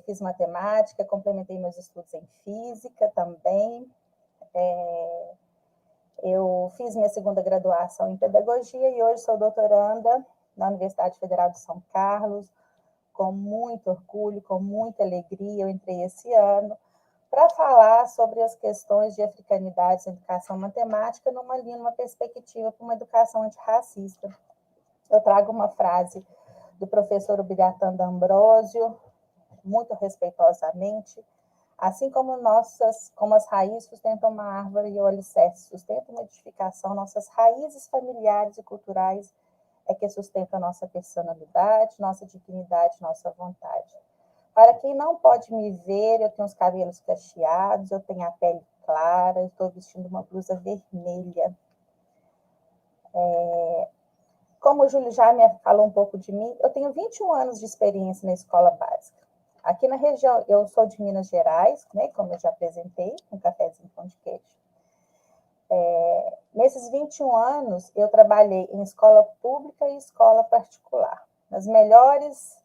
fiz matemática, complementei meus estudos em física também. Eu fiz minha segunda graduação em pedagogia e hoje sou doutoranda na Universidade Federal de São Carlos, com muito orgulho, com muita alegria. Eu entrei esse ano para falar sobre as questões de africanidades em educação matemática numa perspectiva para uma educação antirracista. Eu trago uma frase do professor Ubiratã D'Ambrosio, muito respeitosamente: assim como as raízes sustentam uma árvore e o alicerce sustenta uma edificação, nossas raízes familiares e culturais é que sustentam a nossa personalidade, nossa dignidade, nossa vontade. Para quem não pode me ver, eu tenho os cabelos cacheados, eu tenho a pele clara, eu estou vestindo uma blusa vermelha. Como o Júlio já me falou um pouco de mim, eu tenho 21 anos de experiência na escola básica. Aqui na região, eu sou de Minas Gerais, né, como eu já apresentei, com cafezinho pão de queijo. Nesses 21 anos, eu trabalhei em escola pública e escola particular, nas melhores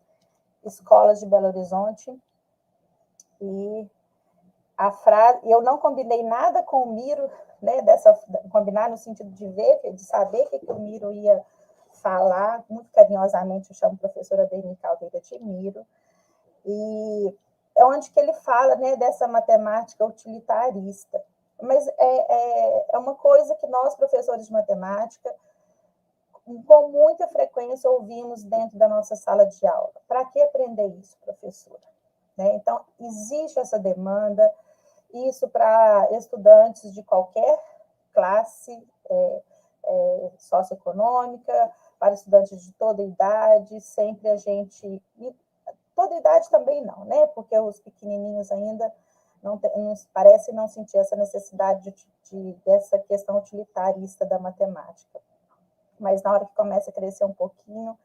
escolas de Belo Horizonte. E eu não combinei nada com o Miro, né, combinar no sentido de ver, de saber o que o Miro ia falar. Muito carinhosamente eu chamo a professora Deni Caldeira de Miro. E é onde que ele fala, né, dessa matemática utilitarista. Mas é uma coisa que nós, professores de matemática, com muita frequência ouvimos dentro da nossa sala de aula. Para que aprender isso, professora? Então, existe essa demanda, isso para estudantes de qualquer classe socioeconômica, para estudantes de toda idade, sempre a gente... Toda idade também não, né? Porque os pequenininhos ainda não parecem não sentir essa necessidade dessa questão utilitarista da matemática. Mas na hora que começa a crescer um pouquinho,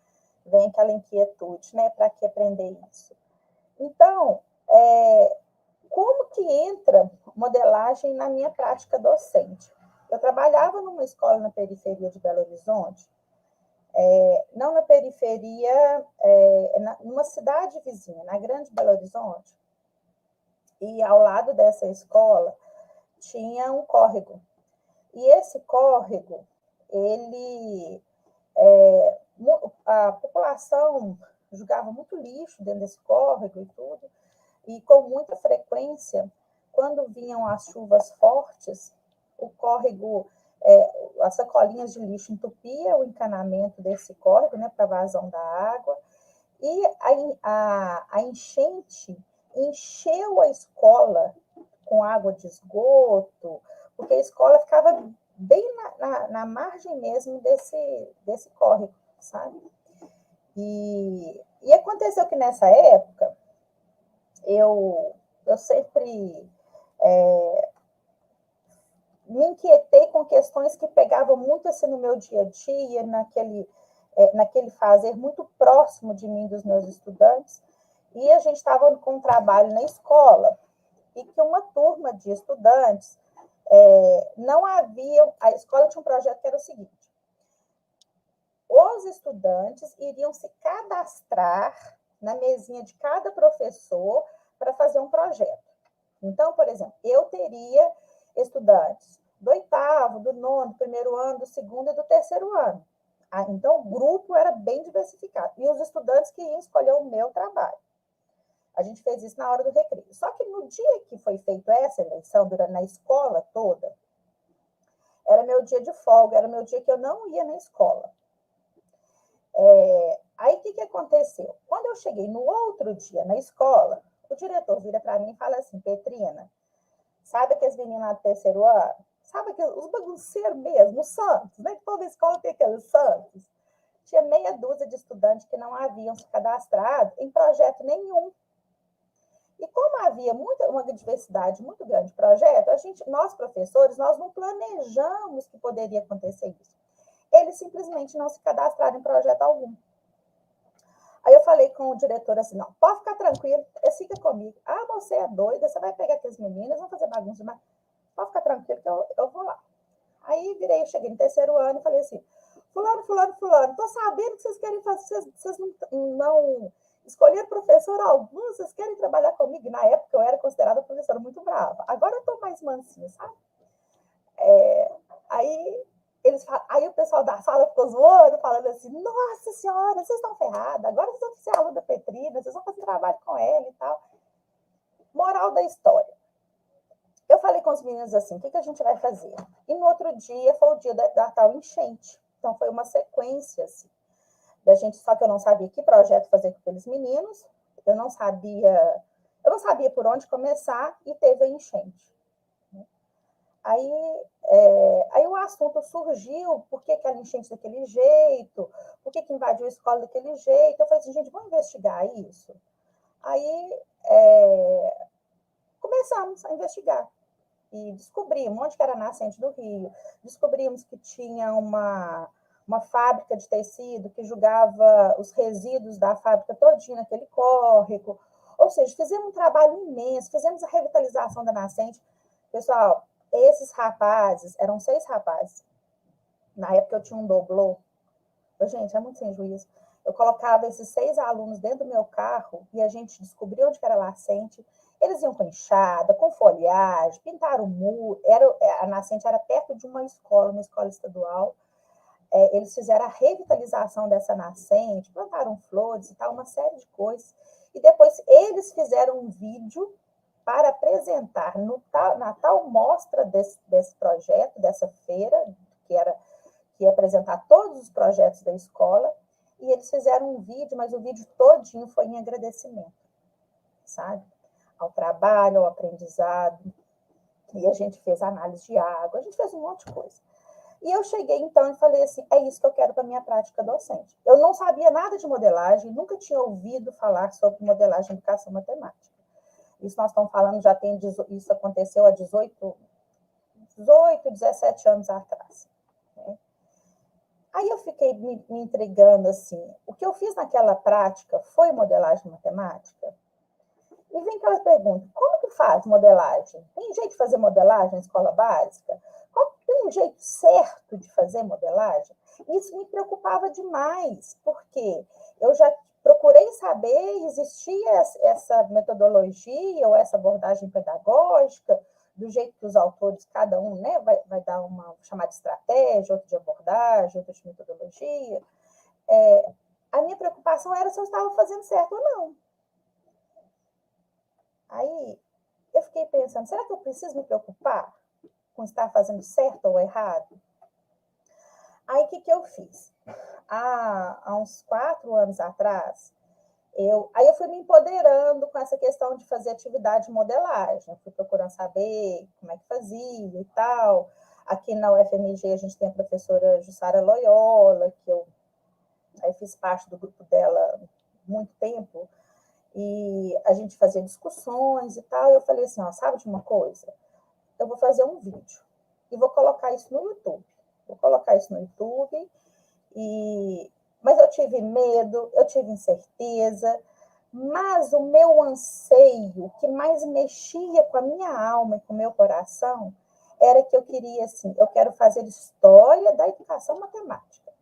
vem aquela inquietude, né? Para que aprender isso? Então, como que entra modelagem na minha prática docente? Eu trabalhava numa escola na periferia de Belo Horizonte, não na periferia, numa cidade vizinha, na Grande Belo Horizonte, e ao lado dessa escola tinha um córrego. E esse córrego, a população jogava muito lixo dentro desse córrego e tudo, e com muita frequência, quando vinham as chuvas fortes, o córrego, as sacolinhas de lixo entupia o encanamento desse córrego, né, para a vazão da água, e a enchente encheu a escola com água de esgoto, porque a escola ficava bem na margem mesmo desse córrego, sabe? E aconteceu que nessa época eu sempre me inquietei com questões que pegavam muito assim no meu dia a dia, naquele fazer muito próximo de mim, dos meus estudantes, e a gente estava com um trabalho na escola, e que uma turma de estudantes a escola tinha um projeto que era o seguinte: os estudantes iriam se cadastrar na mesinha de cada professor para fazer um projeto. Então, por exemplo, eu teria estudantes do 8º, do 9º, do primeiro ano, do 2º e do 3º ano. Então, o grupo era bem diversificado. E os estudantes que iam escolher o meu trabalho. A gente fez isso na hora do recreio. Só que no dia que foi feita essa eleição, na escola toda, era meu dia de folga, era meu dia que eu não ia na escola. Aí, o que aconteceu? Quando eu cheguei no outro dia na escola, o diretor vira para mim e fala assim, Petrina, sabe aqueles meninos lá do terceiro ano? Sabe os bagunceiros mesmo, os santos, né? Que toda escola tem aqueles santos. Tinha meia dúzia de estudantes que não haviam se cadastrado em projeto nenhum. E como havia uma diversidade muito grande de projeto, nós, professores, nós não planejamos que poderia acontecer isso. Eles simplesmente não se cadastraram em projeto algum. Aí eu falei com o diretor assim, não, pode ficar tranquilo, fica comigo. Ah, você é doida, você vai pegar aqueles meninos, vão fazer bagunça demais. Pode ficar tranquilo que eu vou lá. Aí eu cheguei no terceiro ano e falei assim, fulano, tô sabendo que vocês querem fazer, vocês não escolheram professor algum, vocês querem trabalhar comigo? E na época eu era considerada professora muito brava. Agora eu tô mais mansinha, sabe? Aí o pessoal da sala ficou zoando, falando assim, nossa senhora, vocês estão ferrados, agora vocês vão ser aluno da Petrina, vocês vão fazer trabalho com ela e tal. Moral da história. Eu falei com os meninos assim, o que a gente vai fazer? E no outro dia foi o dia da tal enchente. Então foi uma sequência assim, da gente, só que eu não sabia que projeto fazer com aqueles meninos, eu não sabia por onde começar e teve a enchente. Aí o assunto surgiu, por que a enchente daquele jeito, por que invadiu a escola daquele jeito. Eu falei assim, gente, vamos investigar isso. Aí começamos a investigar e descobrimos onde que era a nascente do rio, descobrimos que tinha uma fábrica de tecido que jogava os resíduos da fábrica todinha naquele córrego, ou seja, fizemos um trabalho imenso, fizemos a revitalização da nascente. Pessoal, esses rapazes, eram 6 rapazes, na época eu tinha um doblô, gente, é muito sem juízo, eu colocava esses 6 alunos dentro do meu carro e a gente descobriu onde era a nascente. Eles iam com enxada, com folhagem, pintaram o muro. A nascente era perto de uma escola estadual. Eles fizeram a revitalização dessa nascente, plantaram flores e tal, uma série de coisas. E depois eles fizeram um vídeo para apresentar na tal mostra desse projeto, dessa feira, que ia apresentar todos os projetos da escola. E eles fizeram um vídeo, mas o vídeo todinho foi em agradecimento, sabe? Ao trabalho, ao aprendizado, e a gente fez análise de água, a gente fez um monte de coisa. E eu cheguei, então, e falei assim, é isso que eu quero para a minha prática docente. Eu não sabia nada de modelagem, nunca tinha ouvido falar sobre modelagem em educação matemática. Isso nós estamos falando, isso aconteceu há 18, 17 anos atrás. Né? Aí eu fiquei me intrigando, assim, o que eu fiz naquela prática foi modelagem matemática? E vem aquela pergunta, como que faz modelagem? Tem jeito de fazer modelagem na escola básica? Tem um jeito certo de fazer modelagem? Isso me preocupava demais, porque eu já procurei saber, existia essa metodologia ou essa abordagem pedagógica, do jeito que os autores, cada um, né, vai dar uma chamada de estratégia, outra de abordagem, outra de metodologia. A minha preocupação era se eu estava fazendo certo ou não. Aí eu fiquei pensando, será que eu preciso me preocupar com estar fazendo certo ou errado? Aí o que eu fiz? Há uns 4 anos atrás, eu fui me empoderando com essa questão de fazer atividade de modelagem. Eu fui procurando saber como é que fazia e tal. Aqui na UFMG a gente tem a professora Jussara Loyola, que eu fiz parte do grupo dela há muito tempo, e a gente fazia discussões e tal. E eu falei assim, sabe de uma coisa? Eu vou fazer um vídeo e vou colocar isso no YouTube. Mas eu tive medo, eu tive incerteza, mas o meu anseio, que mais mexia com a minha alma e com o meu coração, era que eu queria, assim, eu quero fazer história da educação matemática.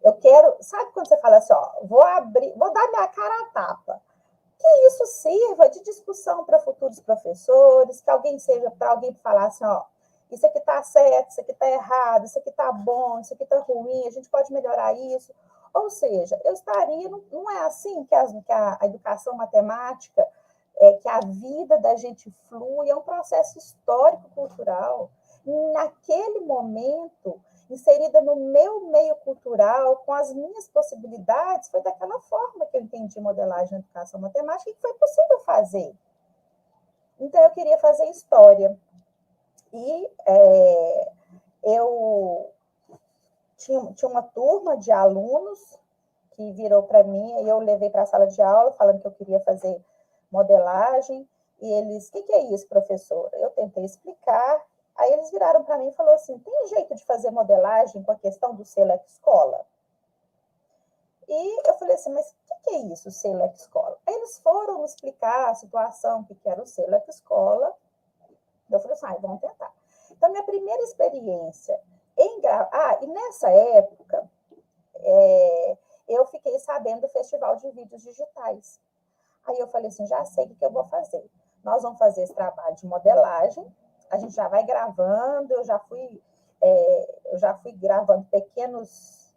Eu quero, sabe quando você fala assim, vou dar minha cara a tapa, que isso sirva de discussão para futuros professores, que alguém seja para alguém falar assim, isso aqui está certo, isso aqui está errado, isso aqui está bom, isso aqui está ruim, a gente pode melhorar isso. Ou seja, eu estaria, não é assim que a educação matemática, que a vida da gente flui, é um processo histórico-cultural. Naquele momento, inserida no meu meio cultural, com as minhas possibilidades, foi daquela forma que eu entendi modelagem, educação, matemática, e que foi possível fazer. Então, eu queria fazer história. E eu tinha uma turma de alunos que virou para mim, e eu levei para a sala de aula, falando que eu queria fazer modelagem, e eles, o que é isso, professora? Eu tentei explicar, aí eles viraram para mim e falaram assim, tem jeito de fazer modelagem com a questão do Select Escola? E eu falei assim, mas o que é isso, Select Escola? Aí eles foram me explicar a situação, o que era o Select Escola. Eu falei assim, vamos tentar. Então, minha primeira experiência em gravar... e nessa época, eu fiquei sabendo do Festival de Vídeos Digitais. Aí eu falei assim, já sei o que eu vou fazer. Nós vamos fazer esse trabalho de modelagem, a gente já vai gravando, eu já fui gravando pequenos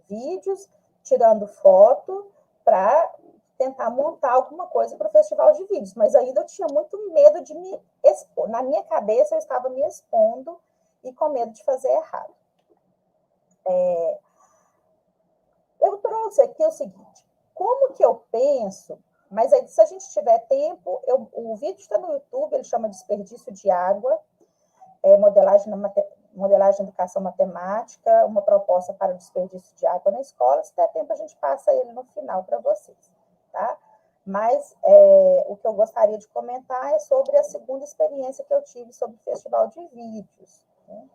vídeos, tirando foto, para tentar montar alguma coisa para o Festival de Vídeos. Mas ainda eu tinha muito medo de me expor. Na minha cabeça, eu estava me expondo e com medo de fazer errado. Eu trouxe aqui o seguinte, como que eu penso, mas aí, se a gente tiver tempo, o vídeo está no YouTube, ele chama Desperdício de Água, modelagem educação matemática, uma proposta para o desperdício de água na escola. Se der tempo, a gente passa ele no final para vocês, tá? Mas o que eu gostaria de comentar é sobre a segunda experiência que eu tive sobre o Festival de Vídeos, né?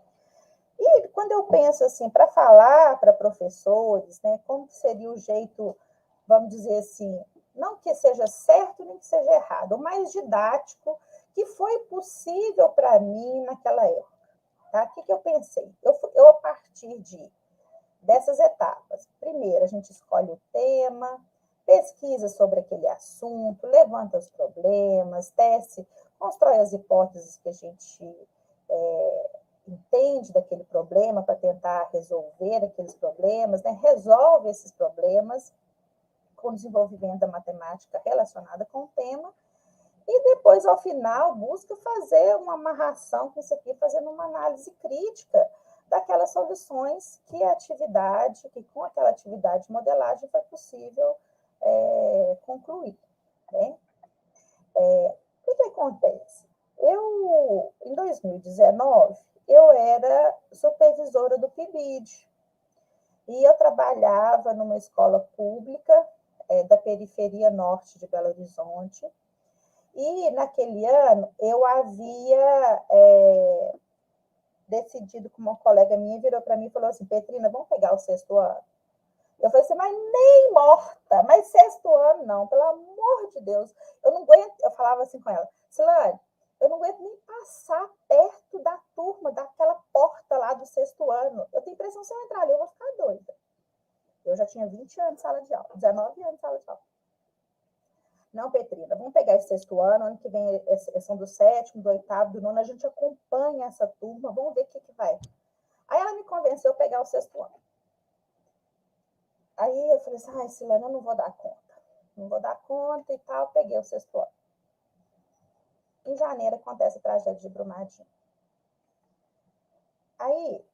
E quando eu penso assim, para falar para professores, né, como seria o jeito, vamos dizer assim, não que seja certo nem que seja errado, o mais didático que foi possível para mim naquela época. Tá? O que eu pensei? Eu a partir dessas etapas, primeiro a gente escolhe o tema, pesquisa sobre aquele assunto, levanta os problemas, teste, constrói as hipóteses que a gente entende daquele problema para tentar resolver aqueles problemas, né? Resolve esses problemas com o desenvolvimento da matemática relacionada com o tema, e depois, ao final, busca fazer uma amarração com isso aqui, fazendo uma análise crítica daquelas soluções que com aquela atividade de modelagem foi possível concluir, né? O que acontece? Em 2019, eu era supervisora do PIBID, e eu trabalhava numa escola pública da periferia norte de Belo Horizonte, e naquele ano eu havia decidido com uma colega minha, virou para mim e falou assim, Petrina, vamos pegar o 6º ano? Eu falei assim, mas nem morta, mas 6º ano não, pelo amor de Deus. Eu não aguento, eu falava assim com ela, Silane, eu não aguento nem passar perto da turma, daquela porta lá do 6º ano. Eu tenho impressão que se eu entrar ali, eu vou ficar doida. Eu já tinha 20 anos de sala de aula, 19 anos de sala de aula. Não, Petrina, vamos pegar esse 6º ano que vem são do 7º, do 8º, do 9º, a gente acompanha essa turma, vamos ver o que vai. Aí ela me convenceu a pegar o 6º ano. Aí eu falei assim, Silane, eu não vou dar conta. Não vou dar conta e tal, peguei o 6º ano. Em janeiro acontece a tragédia de Brumadinho. Aí,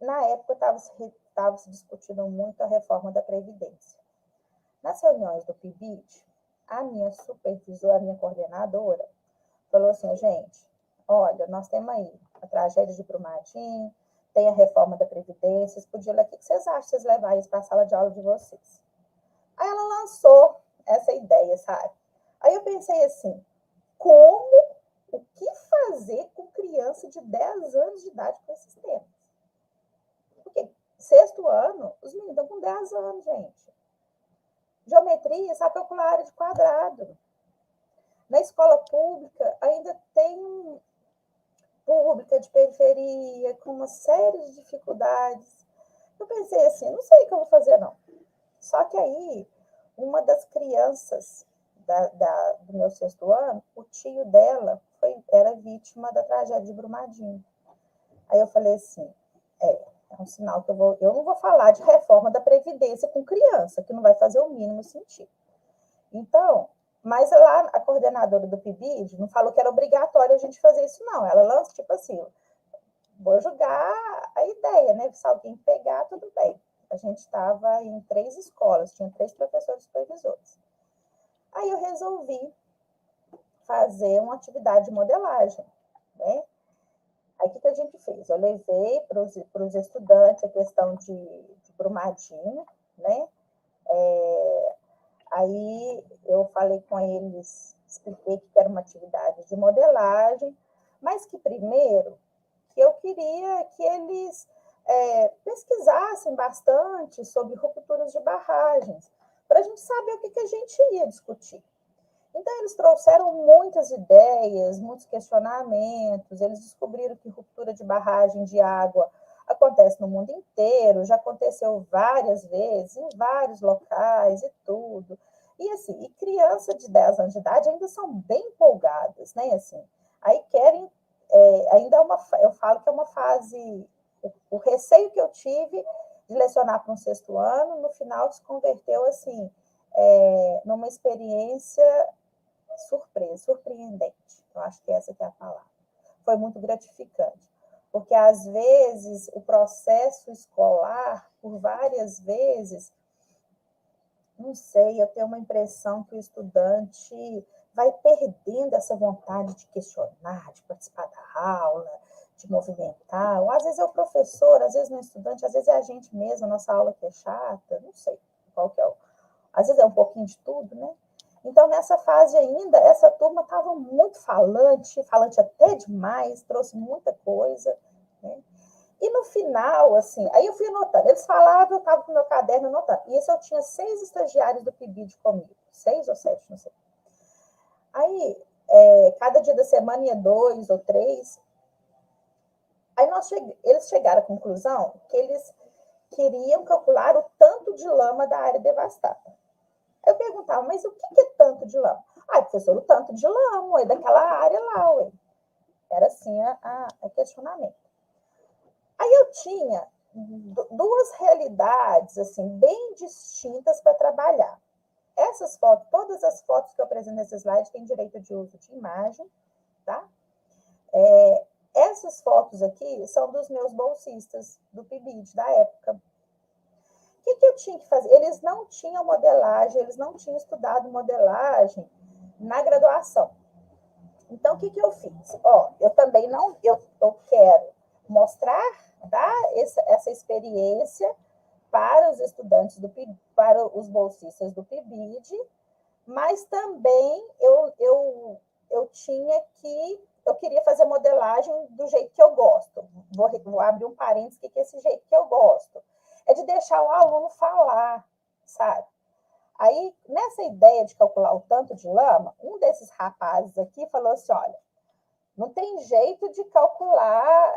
na época, estava se discutindo muito a reforma da Previdência. Nas reuniões do PIBID, a minha supervisora, a minha coordenadora, falou assim, gente, olha, nós temos aí a tragédia de Brumadinho, tem a reforma da Previdência, vocês podiam ler o que vocês acham de vocês levarem isso para a sala de aula de vocês? Aí ela lançou essa ideia, sabe? Aí eu pensei assim, o que fazer com criança de 10 anos de idade com esses temas? Porque 6º ano, os meninos estão com 10 anos, gente. Geometria, sabe calcular área de quadrado. Na escola pública, ainda tem pública de periferia, com uma série de dificuldades. Eu pensei assim, não sei o que eu vou fazer, não. Só que aí, uma das crianças do meu 6º ano, o tio dela era vítima da tragédia de Brumadinho. Aí eu falei assim, é um sinal que eu não vou falar de reforma da Previdência com criança, que não vai fazer o mínimo sentido. Então, mas lá a coordenadora do PIBID não falou que era obrigatório a gente fazer isso, não. Ela lança, tipo assim, vou julgar a ideia, né? Se alguém pegar, tudo bem. A gente estava em 3 escolas, tinha 3 professores supervisores. Aí eu resolvi fazer uma atividade de modelagem, né? Aí, o que a gente fez? Eu levei para os estudantes a questão de Brumadinho, né? Aí, eu falei com eles, expliquei que era uma atividade de modelagem, mas que primeiro, que eu queria que eles pesquisassem bastante sobre rupturas de barragens, para a gente saber o que a gente ia discutir. Então, eles trouxeram muitas ideias, muitos questionamentos, eles descobriram que ruptura de barragem de água acontece no mundo inteiro, já aconteceu várias vezes, em vários locais e tudo. E, assim, e crianças de 10 anos de idade ainda são bem empolgadas, né? Assim, aí querem, ainda eu falo que é uma fase, o receio que eu tive de lecionar para um 6º ano, no final se converteu, assim, numa experiência surpreendente. Eu acho que essa que é a palavra. Foi muito gratificante, porque às vezes o processo escolar, por várias vezes, não sei, eu tenho uma impressão que o estudante vai perdendo essa vontade de questionar, de participar da aula, de movimentar. Ou às vezes é o professor, às vezes não é o estudante, às vezes é a gente mesmo, a nossa aula que é chata, não sei qual que é. Às vezes é um pouquinho de tudo, né? Então, nessa fase ainda, essa turma estava muito falante até demais, trouxe muita coisa, né? E no final, assim, aí eu fui anotando. Eles falavam, eu estava com o meu caderno anotando. E isso eu tinha 6 estagiários do PIBID comigo, 6 ou 7, não sei. Aí, cada dia da semana ia 2 ou 3. Aí eles chegaram à conclusão que eles queriam calcular o tanto de lama da área devastada. Eu perguntava, mas o que é tanto de lama? Ah, professor, o tanto de lama, é daquela área lá, ué. Era assim o questionamento. Aí eu tinha 2 realidades, assim, bem distintas para trabalhar. Essas fotos, todas as fotos que eu apresento nesse slide têm direito de uso de imagem, tá? Essas fotos aqui são dos meus bolsistas do PIBID da época. O que eu tinha que fazer? Eles não tinham modelagem, eles não tinham estudado modelagem na graduação. Então, o que eu fiz? Eu também não, eu quero mostrar, dar essa experiência para os estudantes para os bolsistas do PIBID, mas também eu queria fazer modelagem do jeito que eu gosto. Vou abrir um parênteses, que é esse jeito que eu gosto. É de deixar o aluno falar, sabe? Aí, nessa ideia de calcular o tanto de lama, um desses rapazes aqui falou assim, olha, não tem jeito de calcular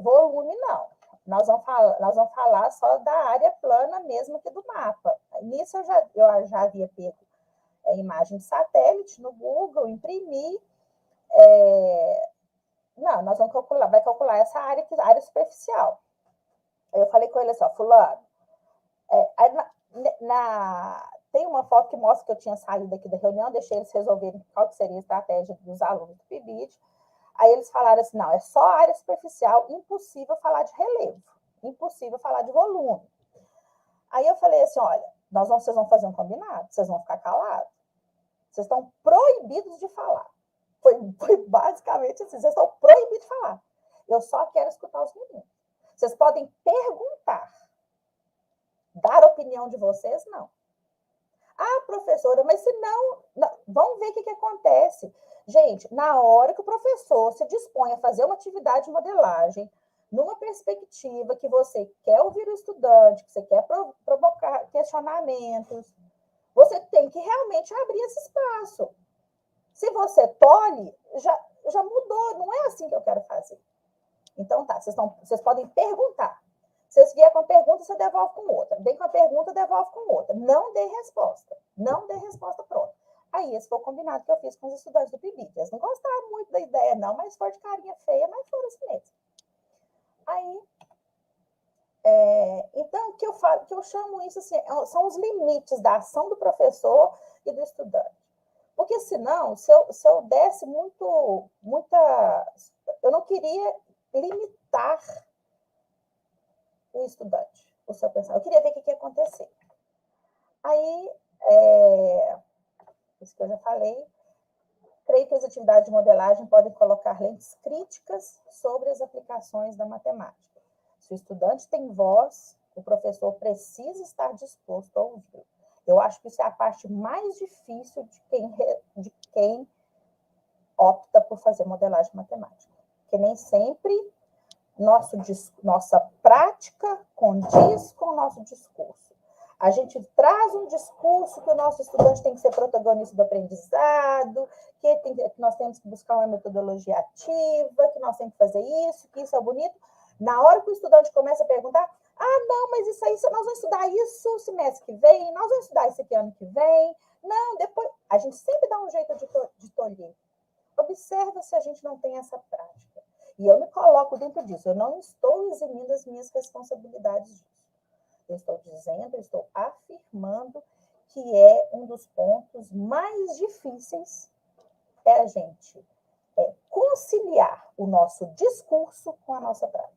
volume, não. Nós vamos falar só da área plana mesmo que do mapa. Nisso eu já havia pego imagem de satélite no Google, imprimi. Não, nós vamos vai calcular essa área superficial. Aí eu falei com ele assim, fulano, tem uma foto que mostra que eu tinha saído aqui da reunião, deixei eles resolverem qual que seria a estratégia dos alunos do PIBID. Aí eles falaram assim, não, é só área superficial, impossível falar de relevo, impossível falar de volume. Aí eu falei assim, olha, vocês vão fazer um combinado, vocês vão ficar calados, vocês estão proibidos de falar. Foi basicamente assim, vocês estão proibidos de falar. Eu só quero escutar os meninos. Vocês podem perguntar. Dar a opinião de vocês, não. Ah, professora, mas se não... Vamos ver o que acontece. Gente, na hora que o professor se dispõe a fazer uma atividade de modelagem, numa perspectiva que você quer ouvir o estudante, que você quer provocar questionamentos, você tem que realmente abrir esse espaço. Se você tolhe, já mudou, não é assim que eu quero fazer. Então, tá, vocês podem perguntar. Se vocês vier com pergunta, você devolve com outra. Vem com a pergunta, devolve com outra. Não dê resposta. Não dê resposta pronta. Aí, esse foi o combinado que eu fiz com os estudantes do PIBID. Eles não gostaram muito da ideia, não, mas foi de carinha feia, mas foram assim mesmo. Aí, então, que eu chamo isso assim, são os limites da ação do professor e do estudante. Porque, senão, se eu desse muita... Eu não queria limitar o estudante, o seu pensamento. Eu queria ver o que ia acontecer. Aí, isso que eu já falei, creio que as atividades de modelagem podem colocar lentes críticas sobre as aplicações da matemática. Se o estudante tem voz, o professor precisa estar disposto a ouvir. Eu acho que isso é a parte mais difícil de quem opta por fazer modelagem matemática. Porque nem sempre nossa prática condiz com o nosso discurso. A gente traz um discurso que o nosso estudante tem que ser protagonista do aprendizado, que nós temos que buscar uma metodologia ativa, que nós temos que fazer isso, que isso é bonito. Na hora que o estudante começa a perguntar, não, mas isso aí, nós vamos estudar isso semestre que vem, nós vamos estudar isso aqui ano que vem. Não, depois... A gente sempre dá um jeito de tolher. Observa se a gente não tem essa prática. E eu me coloco dentro disso. Eu não estou eximindo as minhas responsabilidades disso. Eu estou dizendo, eu estou afirmando que é um dos pontos mais difíceis a gente conciliar o nosso discurso com a nossa prática.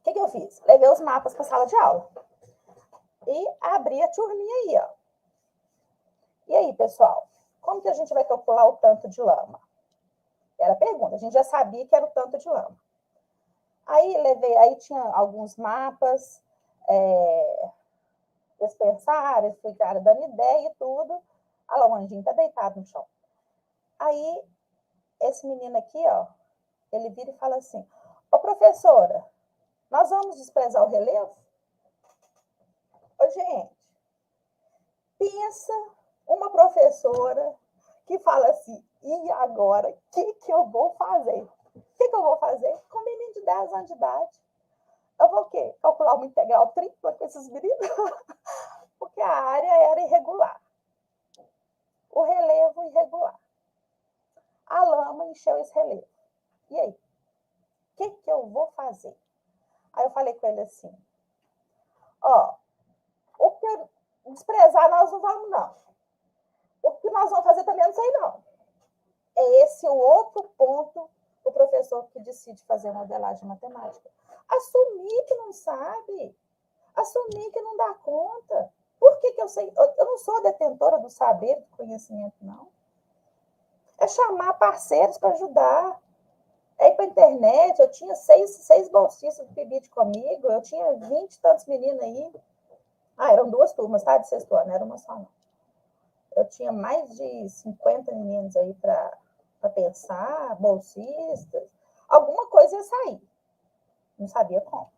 O que eu fiz? Levei os mapas para a sala de aula e abri a turminha aí, ó. E aí, pessoal, como que a gente vai calcular o tanto de lama? Era a pergunta, a gente já sabia que era o tanto de lama. Aí tinha alguns mapas, eles pensaram, eles ficaram dando ideia e tudo. Olha lá, o anjinho está deitado no chão. Aí, esse menino aqui, ó, ele vira e fala assim, ô professora, nós vamos desprezar o relevo? Ô, gente, pensa uma professora que fala assim, e agora, o que eu vou fazer? O que eu vou fazer? Com um menino de 10 anos de idade. Eu vou o quê? Calcular uma integral tripla com esses meninos? Porque a área era irregular. O relevo irregular. A lama encheu esse relevo. E aí? O que eu vou fazer? Aí eu falei com ele assim, o que desprezar nós não vamos, não. O que nós vamos fazer também eu não sei, não. É esse o outro ponto do professor que decide fazer modelagem matemática. Assumir que não sabe. Assumir que não dá conta. Por que eu sei? Eu não sou detentora do saber, do conhecimento, não. É chamar parceiros para ajudar. É ir para a internet. Eu tinha seis bolsistas do PIBIT comigo. Eu tinha 20 e tantos meninos aí. Eram 2 turmas, tá? De sexto ano, não era uma só, não. Eu tinha mais de 50 meninos aí para pensar, bolsistas. Alguma coisa ia sair. Não sabia como.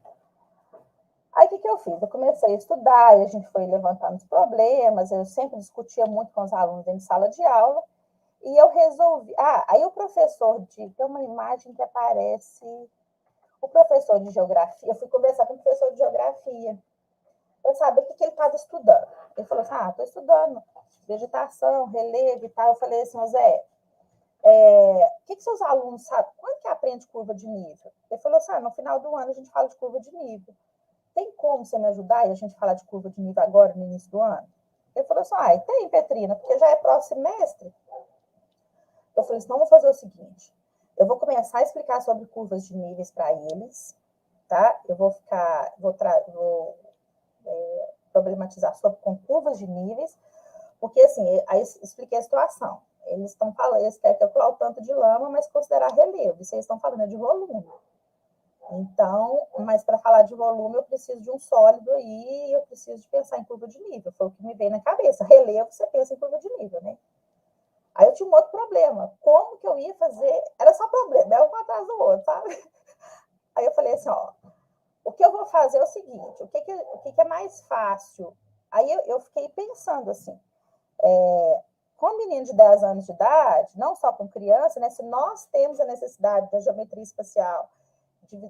Aí, o que eu fiz? Eu comecei a estudar, e a gente foi levantando os problemas, eu sempre discutia muito com os alunos dentro de sala de aula, e eu resolvi... aí o professor tem uma imagem que aparece... O professor de geografia, eu fui conversar com o professor de geografia, eu sabia o que ele estava estudando. Ele falou assim, estou estudando vegetação, relevo e tal. Eu falei assim, Zé, o que seus alunos sabem? Quando que aprende curva de nível? Ele falou assim, no final do ano a gente fala de curva de nível. Tem como você me ajudar e a gente falar de curva de nível agora, no início do ano? Ele falou assim, tem, Petrina, porque já é próximo semestre. Eu falei assim, não, vou fazer o seguinte, eu vou começar a explicar sobre curvas de níveis para eles, tá? Eu vou problematizar sobre com curvas de níveis, porque, assim, aí expliquei a situação. Eles estão falando, eles querem calcular o tanto de lama, mas considerar relevo. Isso eles estão falando de volume. Então, mas para falar de volume, eu preciso de um sólido aí, eu preciso de pensar em curva de nível. Foi o que me veio na cabeça. Relevo, você pensa em curva de nível, né? Aí eu tinha um outro problema. Como que eu ia fazer? Era só problema, era um atrás do outro, sabe? Aí eu falei assim, o que eu vou fazer é o seguinte, o que é mais fácil? Aí eu fiquei pensando assim, com um menino de 10 anos de idade, não só com criança, né? Se nós temos a necessidade da geometria espacial,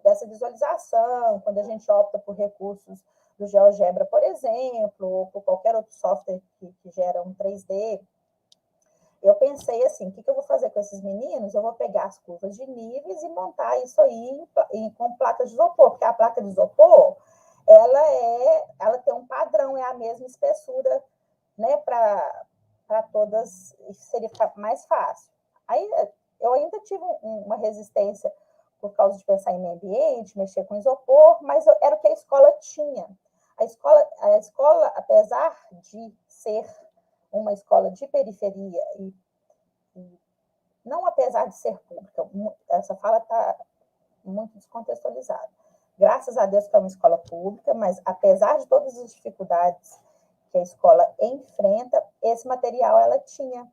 dessa visualização, quando a gente opta por recursos do GeoGebra, por exemplo, ou por qualquer outro software que gera um 3D, eu pensei assim, o que eu vou fazer com esses meninos? Eu vou pegar as curvas de níveis e montar isso aí com placas de isopor, porque a placa de isopor, ela tem um padrão, é a mesma espessura, né, para todas, seria mais fácil. Aí Eu ainda tive uma resistência por causa de pensar em meio ambiente, mexer com isopor, mas era o que a escola tinha. A escola, apesar de ser uma escola de periferia, e não apesar de ser pública, essa fala está muito descontextualizada. Graças a Deus que é uma escola pública, mas apesar de todas as dificuldades que a escola enfrenta, esse material ela tinha.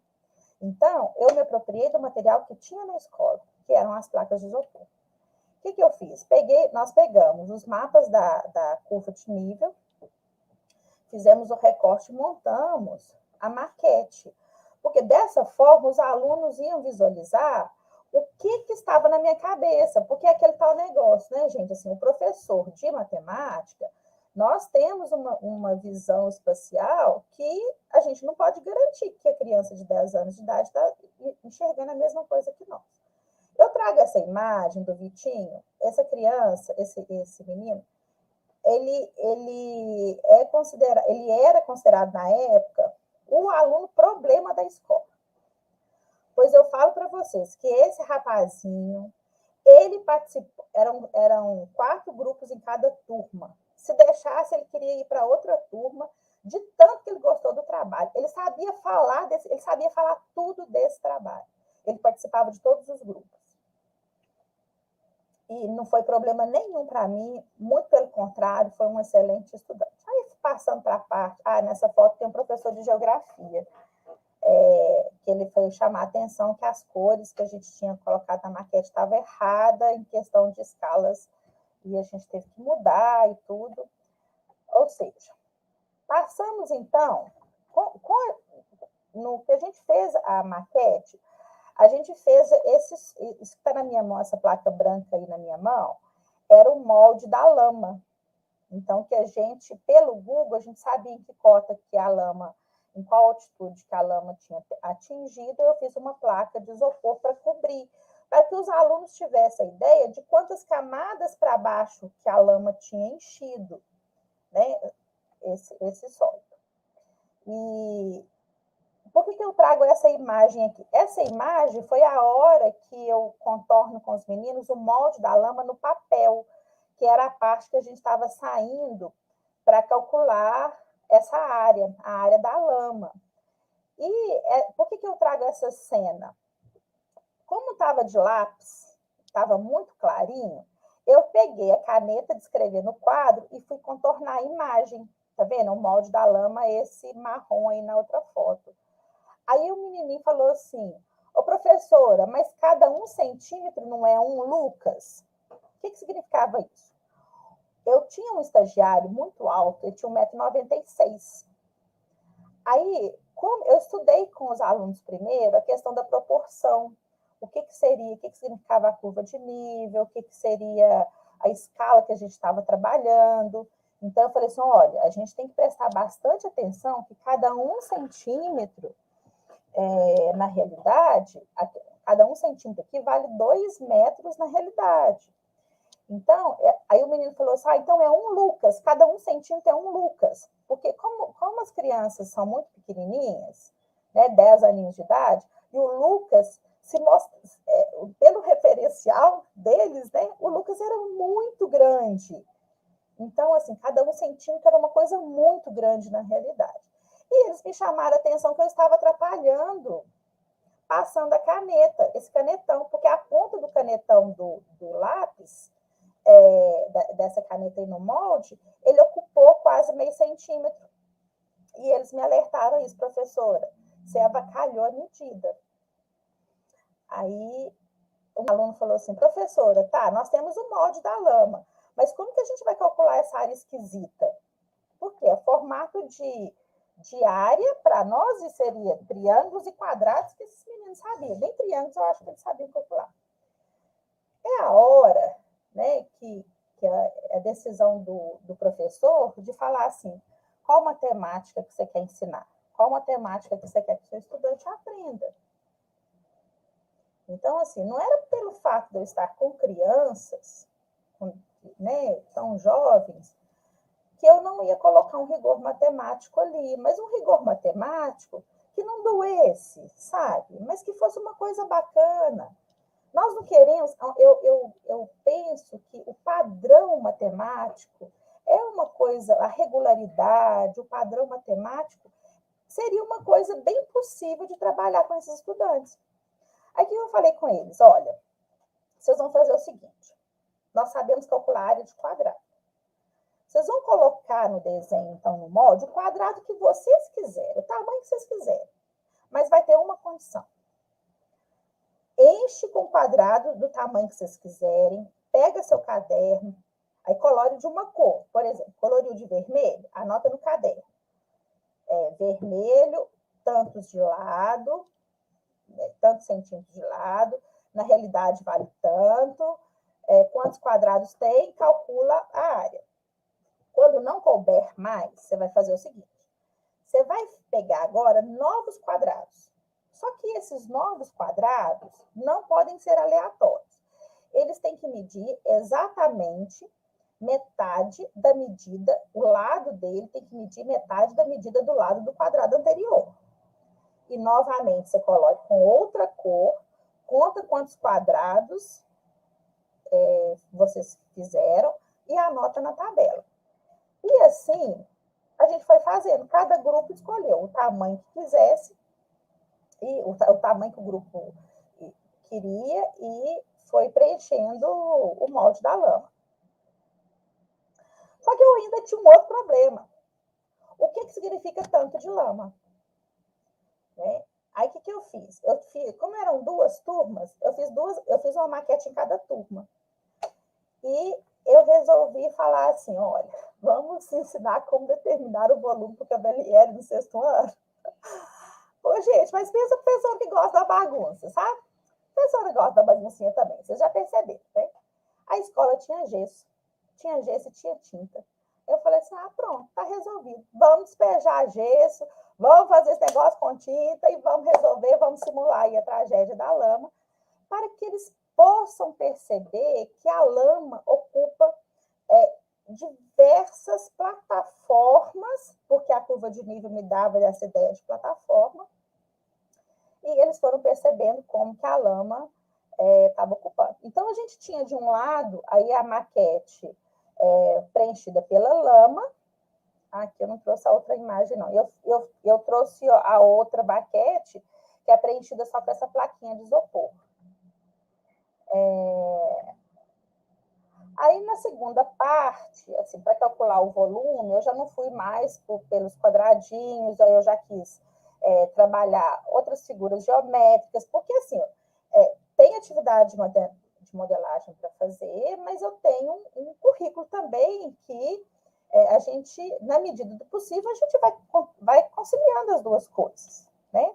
Então, eu me apropriei do material que tinha na escola, que eram as placas de isopor. O que eu fiz? Nós pegamos os mapas da curva de nível, fizemos o recorte e montamos a maquete, porque dessa forma os alunos iam visualizar o que estava na minha cabeça, porque é aquele tal negócio, né, gente? Assim, o professor de matemática, nós temos uma visão espacial que a gente não pode garantir que a criança de 10 anos de idade está enxergando a mesma coisa que nós. Eu trago essa imagem do Vitinho, essa criança, esse menino, ele era considerado na época o aluno problema da escola. Pois eu falo para vocês que esse rapazinho, ele participou, eram 4 grupos em cada turma. Se deixasse, ele queria ir para outra turma, de tanto que ele gostou do trabalho. Ele sabia falar tudo desse trabalho. Ele participava de todos os grupos. E não foi problema nenhum para mim, muito pelo contrário, foi um excelente estudante. Aí, passando para a parte, nessa foto tem um professor de geografia, que ele foi chamar a atenção que as cores que a gente tinha colocado na maquete estavam erradas em questão de escalas, e a gente teve que mudar e tudo. Ou seja, passamos, então, no que a gente fez a maquete, a gente fez isso que está na minha mão, essa placa branca aí na minha mão, era o molde da lama. Então, que a gente, pelo Google, a gente sabia em que cota que a lama, em qual altitude que a lama tinha atingido, eu fiz uma placa de isopor para cobrir, para que os alunos tivessem a ideia de quantas camadas para baixo que a lama tinha enchido, né, esse solo. E por que eu trago essa imagem aqui? Essa imagem foi a hora que eu contorno com os meninos o molde da lama no papel, que era a parte que a gente estava saindo para calcular essa área, a área da lama. E por que eu trago essa cena? Como estava de lápis, estava muito clarinho, eu peguei a caneta de escrever no quadro e fui contornar a imagem. Tá vendo? O molde da lama, esse marrom aí na outra foto. Aí o menininho falou assim, ô professora, mas cada 1 centímetro não é 1 Lucas? O que significava isso? Eu tinha um estagiário muito alto, ele tinha 1,96 m. Aí, como eu estudei com os alunos primeiro a questão da proporção, o que seria, o que significava a curva de nível, o que seria a escala que a gente estava trabalhando. Então, eu falei assim, olha, a gente tem que prestar bastante atenção que cada 1 centímetro, na realidade, cada 1 centímetro aqui vale 2 metros na realidade. Então, aí o menino falou assim, então é 1 Lucas, cada 1 centímetro é 1 Lucas. Porque como as crianças são muito pequenininhas, né, 10 aninhos de idade, e o Lucas se mostra, pelo referencial deles, né, o Lucas era muito grande. Então, assim, cada 1 centímetro era uma coisa muito grande na realidade. E eles me chamaram a atenção que eu estava atrapalhando, passando a caneta, esse canetão, porque a ponta do canetão do lápis, dessa caneta aí no molde, ele ocupou quase meio centímetro. E eles me alertaram isso, professora, você avacalhou a medida. Aí o aluno falou assim, professora, tá, nós temos o molde da lama, mas como que a gente vai calcular essa área esquisita? Porque é formato de área, para nós, seria triângulos e quadrados, que esses meninos sabiam. Nem triângulos, eu acho que eles sabiam calcular. É a hora, né, que a decisão do professor de falar assim, qual matemática que você quer ensinar? Qual matemática que você quer que o seu estudante aprenda? Então, assim, não era pelo fato de eu estar com crianças, né, tão jovens, que eu não ia colocar um rigor matemático ali, mas um rigor matemático que não doesse, sabe? Mas que fosse uma coisa bacana. Nós não queremos... Eu penso que o padrão matemático é uma coisa, a regularidade, o padrão matemático, seria uma coisa bem possível de trabalhar com esses estudantes. Aí que eu falei com eles, olha, vocês vão fazer o seguinte, nós sabemos calcular a área de quadrado. Vocês vão colocar no desenho, então, no molde, o quadrado que vocês quiserem, o tamanho que vocês quiserem. Mas vai ter uma condição. Enche com o quadrado do tamanho que vocês quiserem, pega seu caderno, aí colore de uma cor. Por exemplo, coloriu de vermelho, anota no caderno. Vermelho, tantos de lado, tantos centímetros de lado, na realidade vale tanto, quantos quadrados tem, calcula a área. Quando não couber mais, você vai fazer o seguinte, você vai pegar agora novos quadrados. Só que esses novos quadrados não podem ser aleatórios. Eles têm que medir exatamente metade da medida, o lado dele tem que medir metade da medida do lado do quadrado anterior. E, novamente, você coloca com outra cor, conta quantos quadrados vocês fizeram e anota na tabela. E assim, a gente foi fazendo. Cada grupo escolheu o tamanho que quisesse, e o tamanho que o grupo queria, e foi preenchendo o molde da lama. Só que eu ainda tinha um outro problema. O que significa tanto de lama? Né? Aí, o que eu fiz? Como eram 2 turmas, eu fiz uma maquete em cada turma. E eu resolvi falar assim, olha, vamos ensinar como determinar o volume para o KBLL no 6º ano. Pô, gente, mas pensa a pessoa que gosta da bagunça, sabe? A pessoa que gosta da baguncinha também, vocês já perceberam, né? A escola tinha gesso e tinha tinta. Eu falei assim, pronto, tá resolvido. Vamos despejar gesso, vamos fazer esse negócio com tinta e vamos resolver, vamos simular aí a tragédia da lama, para que eles possam perceber que a lama ocupa diversas plataformas, porque a curva de nível me dava essa ideia de plataforma, e eles foram percebendo como que a lama estava ocupando. Então, a gente tinha, de um lado, aí a maquete preenchida pela lama. Aqui eu não trouxe a outra imagem, não. Eu trouxe a outra maquete, que é preenchida só com essa plaquinha de isopor. Aí, na segunda parte, assim, para calcular o volume, eu já não fui mais pelos quadradinhos, aí eu já quis trabalhar outras figuras geométricas, porque, assim, tem atividade de modelagem para fazer, mas eu tenho um currículo também que a gente, na medida do possível, a gente vai conciliando as duas coisas, né?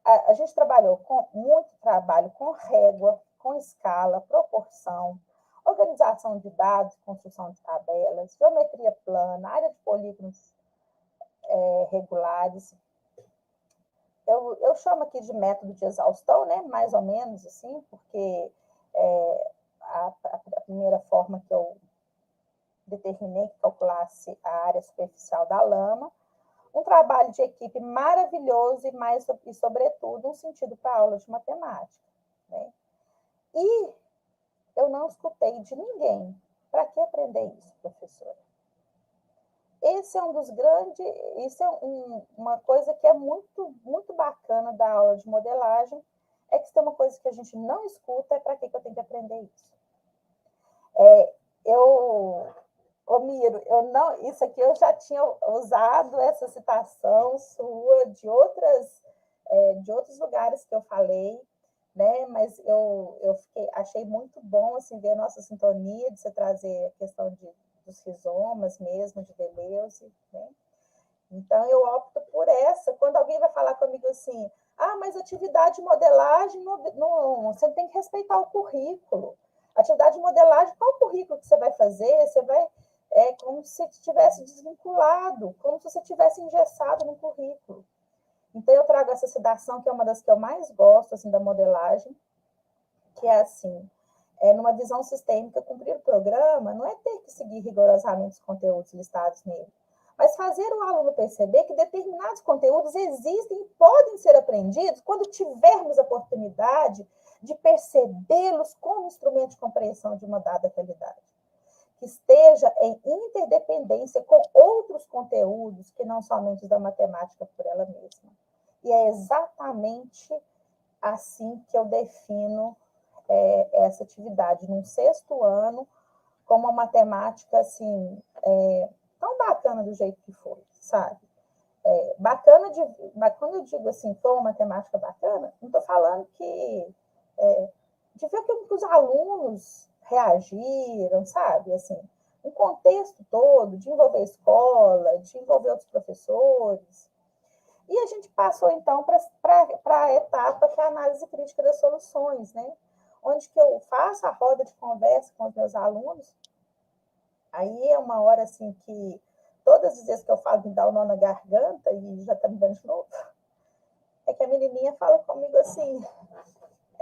A gente trabalhou muito trabalho com régua, com escala, proporção, organização de dados, construção de tabelas, geometria plana, área de polígonos regulares. Eu chamo aqui de método de exaustão, né? Mais ou menos assim, porque a primeira forma que eu determinei que calculasse a área superficial da lama, um trabalho de equipe maravilhoso e sobretudo, um sentido para a aula de matemática. Né? E eu não escutei de ninguém. Para que aprender isso, professora? Esse é um dos grandes... Isso é uma coisa que é muito, muito bacana da aula de modelagem, é que se tem uma coisa que a gente não escuta, é para que eu tenho que aprender isso. Miro, isso aqui eu já tinha usado essa citação sua de outros lugares que eu falei, né? Mas achei muito bom assim, ver a nossa sintonia de você trazer a questão dos rizomas mesmo, de Deleuze, né? Então, eu opto por essa. Quando alguém vai falar comigo assim, mas atividade de modelagem, você tem que respeitar o currículo. Atividade de modelagem, qual o currículo que você vai fazer? Você vai... como se você estivesse desvinculado, como se você estivesse engessado no currículo. Então, eu trago essa citação, que é uma das que eu mais gosto assim, da modelagem, que é assim, numa visão sistêmica, cumprir o programa não é ter que seguir rigorosamente os conteúdos listados nele, mas fazer o aluno perceber que determinados conteúdos existem e podem ser aprendidos quando tivermos a oportunidade de percebê-los como instrumento de compreensão de uma dada realidade, que esteja em interdependência com outros conteúdos que não somente os da matemática por ela mesma. E é exatamente assim que eu defino essa atividade, no 6º ano, com uma matemática assim, tão bacana do jeito que foi, sabe? Bacana, mas quando eu digo assim, foi uma matemática bacana, não estou falando de ver que os alunos reagiram, sabe? Assim, um contexto todo, de envolver a escola, de envolver outros professores. E a gente passou, então, para a etapa que é a análise crítica das soluções, né? Onde que eu faço a roda de conversa com os meus alunos. Aí é uma hora assim que todas as vezes que eu falo me dá o nó na garganta e já está me dando de novo, é que a menininha fala comigo assim,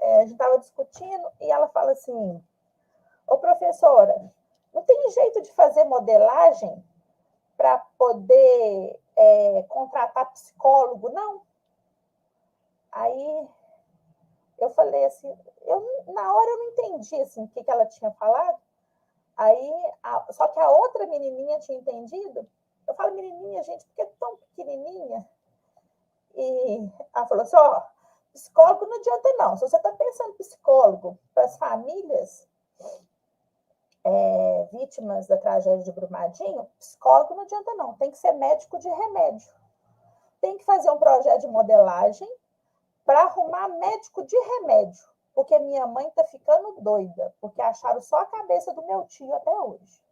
a gente estava discutindo e ela fala assim, ô professora, não tem jeito de fazer modelagem para poder contratar psicólogo, não? Aí eu falei assim, na hora eu não entendi assim, o que ela tinha falado. Aí, só que a outra menininha tinha entendido. Eu falo, menininha, gente, porque é tão pequenininha. E ela falou assim, psicólogo não adianta não. Se você está pensando em psicólogo para as famílias vítimas da tragédia de Brumadinho, psicólogo não adianta não. Tem que ser médico de remédio. Tem que fazer um projeto de modelagem para arrumar médico de remédio. Porque minha mãe está ficando doida, porque acharam só a cabeça do meu tio até hoje.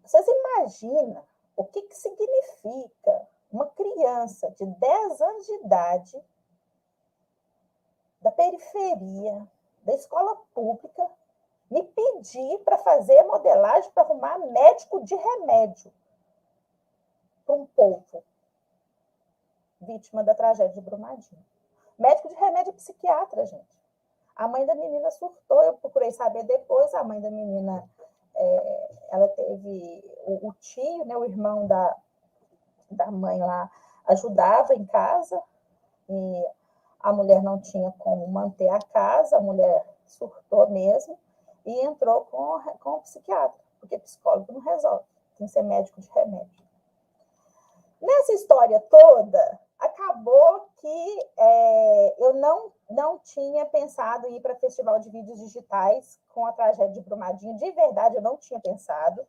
Vocês imaginam o que significa uma criança de 10 anos de idade, da periferia, da escola pública, me pedir para fazer modelagem para arrumar médico de remédio para um povo vítima da tragédia de Brumadinho. Médico de remédio é psiquiatra, gente. A mãe da menina surtou, eu procurei saber depois, a mãe da menina, ela teve o tio, né, o irmão da mãe lá, ajudava em casa, e a mulher não tinha como manter a casa, a mulher surtou mesmo, e entrou com o psiquiatra, porque psicólogo não resolve, tem que ser médico de remédio. Nessa história toda, acabou que eu não tinha pensado em ir para festival de vídeos digitais com a tragédia de Brumadinho. De verdade, eu não tinha pensado.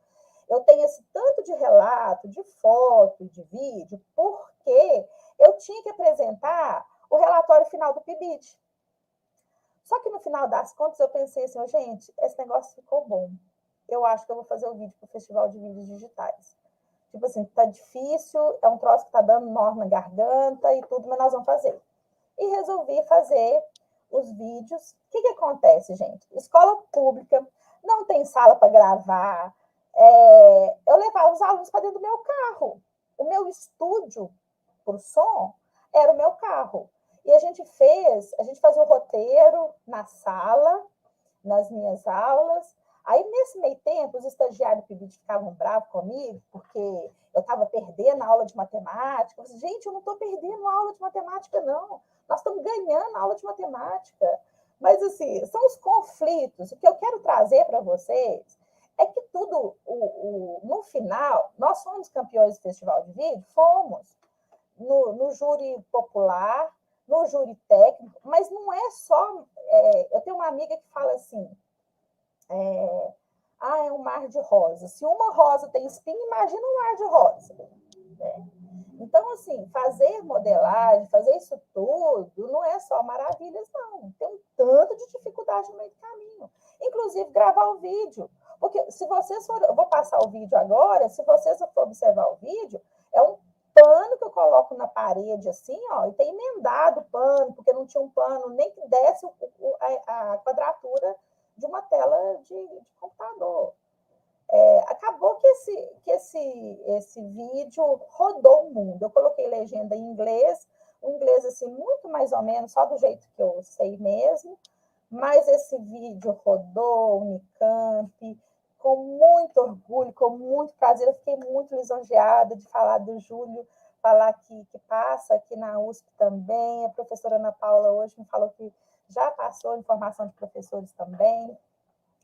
Eu tenho esse tanto de relato, de foto, de vídeo, porque eu tinha que apresentar o relatório final do PIBID. Só que no final das contas eu pensei assim, gente, esse negócio ficou bom. Eu acho que eu vou fazer o vídeo para o festival de vídeos digitais. Tipo assim, tá difícil, é um troço que tá dando nó na garganta e tudo, mas nós vamos fazer. E resolvi fazer os vídeos. O que acontece, gente? Escola pública, não tem sala para gravar. Eu levava os alunos para dentro do meu carro. O meu estúdio por som era o meu carro. E a gente fazia o roteiro na sala, nas minhas aulas. Aí, nesse meio tempo, os estagiários do PIBID ficavam bravos comigo, porque eu estava perdendo a aula de matemática. Eu falei, gente, eu não estou perdendo a aula de matemática, não. Nós estamos ganhando a aula de matemática. Mas, assim, são os conflitos. O que eu quero trazer para vocês é que tudo, no final, nós fomos campeões do Festival de Vídeo? Fomos. No júri popular, no júri técnico, mas não é só... eu tenho uma amiga que fala assim... é um mar de rosa. Se uma rosa tem espinho, imagina um mar de rosa. Né? Então, assim, fazer modelagem, fazer isso tudo, não é só maravilhas, não. Tem um tanto de dificuldade no meio do caminho. Inclusive, gravar o vídeo. Porque se vocês forem... Eu vou passar o vídeo agora, se vocês forem observar o vídeo, é um pano que eu coloco na parede, assim, e tem emendado o pano, porque não tinha um pano nem que desse a quadratura de uma tela de computador. Acabou que esse vídeo rodou o mundo. Eu coloquei legenda em inglês, um inglês assim, muito mais ou menos, só do jeito que eu sei mesmo, mas esse vídeo rodou Unicamp, com muito orgulho, com muito prazer. Eu fiquei muito lisonjeada de falar do Júlio, falar que passa aqui na USP também. A professora Ana Paula hoje me falou que já passou em formação de professores também.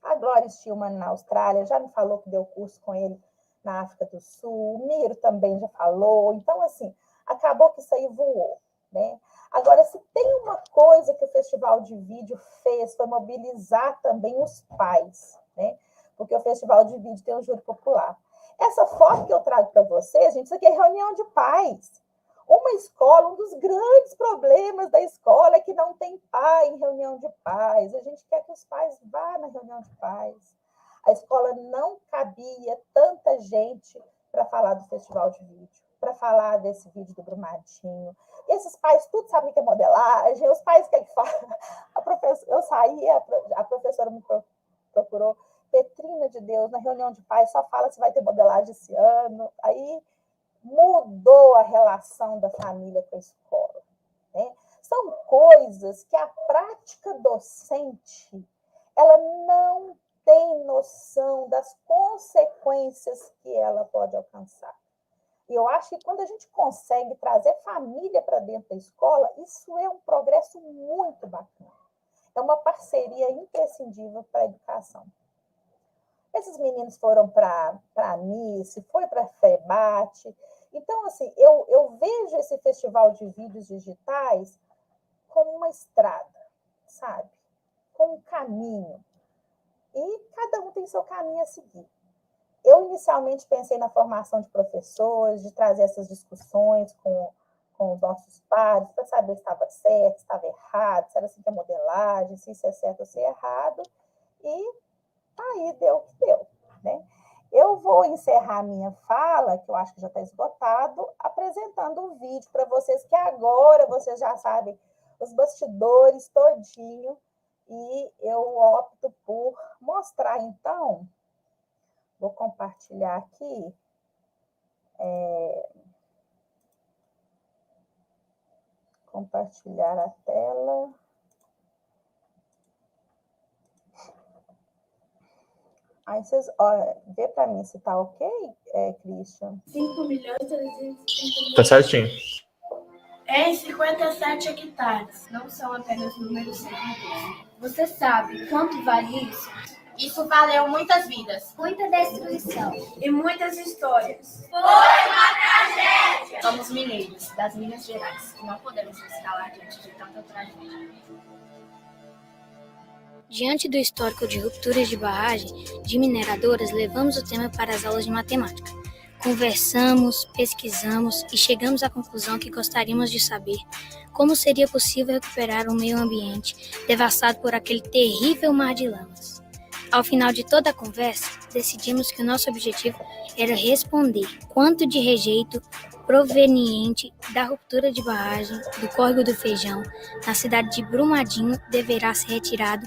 A Glória Stillman na Austrália já me falou que deu curso com ele na África do Sul. O Miro também já falou. Então, assim, acabou que isso aí voou, né? Agora, se tem uma coisa que o Festival de Vídeo fez, foi mobilizar também os pais, né? Porque o Festival de Vídeo tem um júri popular. Essa foto que eu trago para vocês, gente, isso aqui é reunião de pais. Uma escola, um dos grandes problemas da escola é que não tem pai em reunião de pais. A gente quer que os pais vá na reunião de pais. A escola não cabia tanta gente para falar do Festival de Vídeo, para falar desse vídeo do Brumadinho. E esses pais tudo sabem que é modelagem, os pais querem que fale. Eu saí, a professora me procurou, Petrina de Deus, na reunião de pais, só fala se vai ter modelagem esse ano. Aí mudou a relação da família com a escola, né? São coisas que a prática docente ela não tem noção das consequências que ela pode alcançar. E eu acho que quando a gente consegue trazer família para dentro da escola, isso é um progresso muito bacana. É uma parceria imprescindível para a educação. Esses meninos foram para a Nice, foi para a FEBAT. Então, assim, eu vejo esse festival de vídeos digitais como uma estrada, sabe? Com um caminho. E cada um tem seu caminho a seguir. Eu, inicialmente, pensei na formação de professores, de trazer essas discussões com os nossos pares, para saber se estava certo, se estava errado, se era assim que é modelagem, se isso é certo ou se é errado. E aí deu o que deu, né? Eu vou encerrar a minha fala, que eu acho que já está esgotado, apresentando um vídeo para vocês, que agora vocês já sabem os bastidores todinho, e eu opto por mostrar, então, vou compartilhar aqui, compartilhar a tela. Aí vocês vê para mim se está ok, Christian? 5.330.000. Tá certinho. Em 57 hectares. Não são apenas números simples. Você sabe quanto vale isso? Isso valeu muitas vidas. Muita destruição. E muitas histórias. Foi uma tragédia! Somos mineiros das Minas Gerais e não podemos nos calar diante de tanta tragédia. Diante do histórico de rupturas de barragem de mineradoras, levamos o tema para as aulas de matemática. Conversamos, pesquisamos e chegamos à conclusão que gostaríamos de saber como seria possível recuperar o meio ambiente devastado por aquele terrível mar de lamas. Ao final de toda a conversa, decidimos que o nosso objetivo era responder quanto de rejeito proveniente da ruptura de barragem do Córrego do Feijão, na cidade de Brumadinho, deverá ser retirado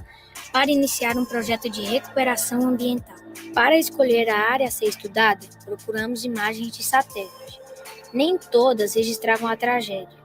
para iniciar um projeto de recuperação ambiental. Para escolher a área a ser estudada, procuramos imagens de satélite. Nem todas registravam a tragédia.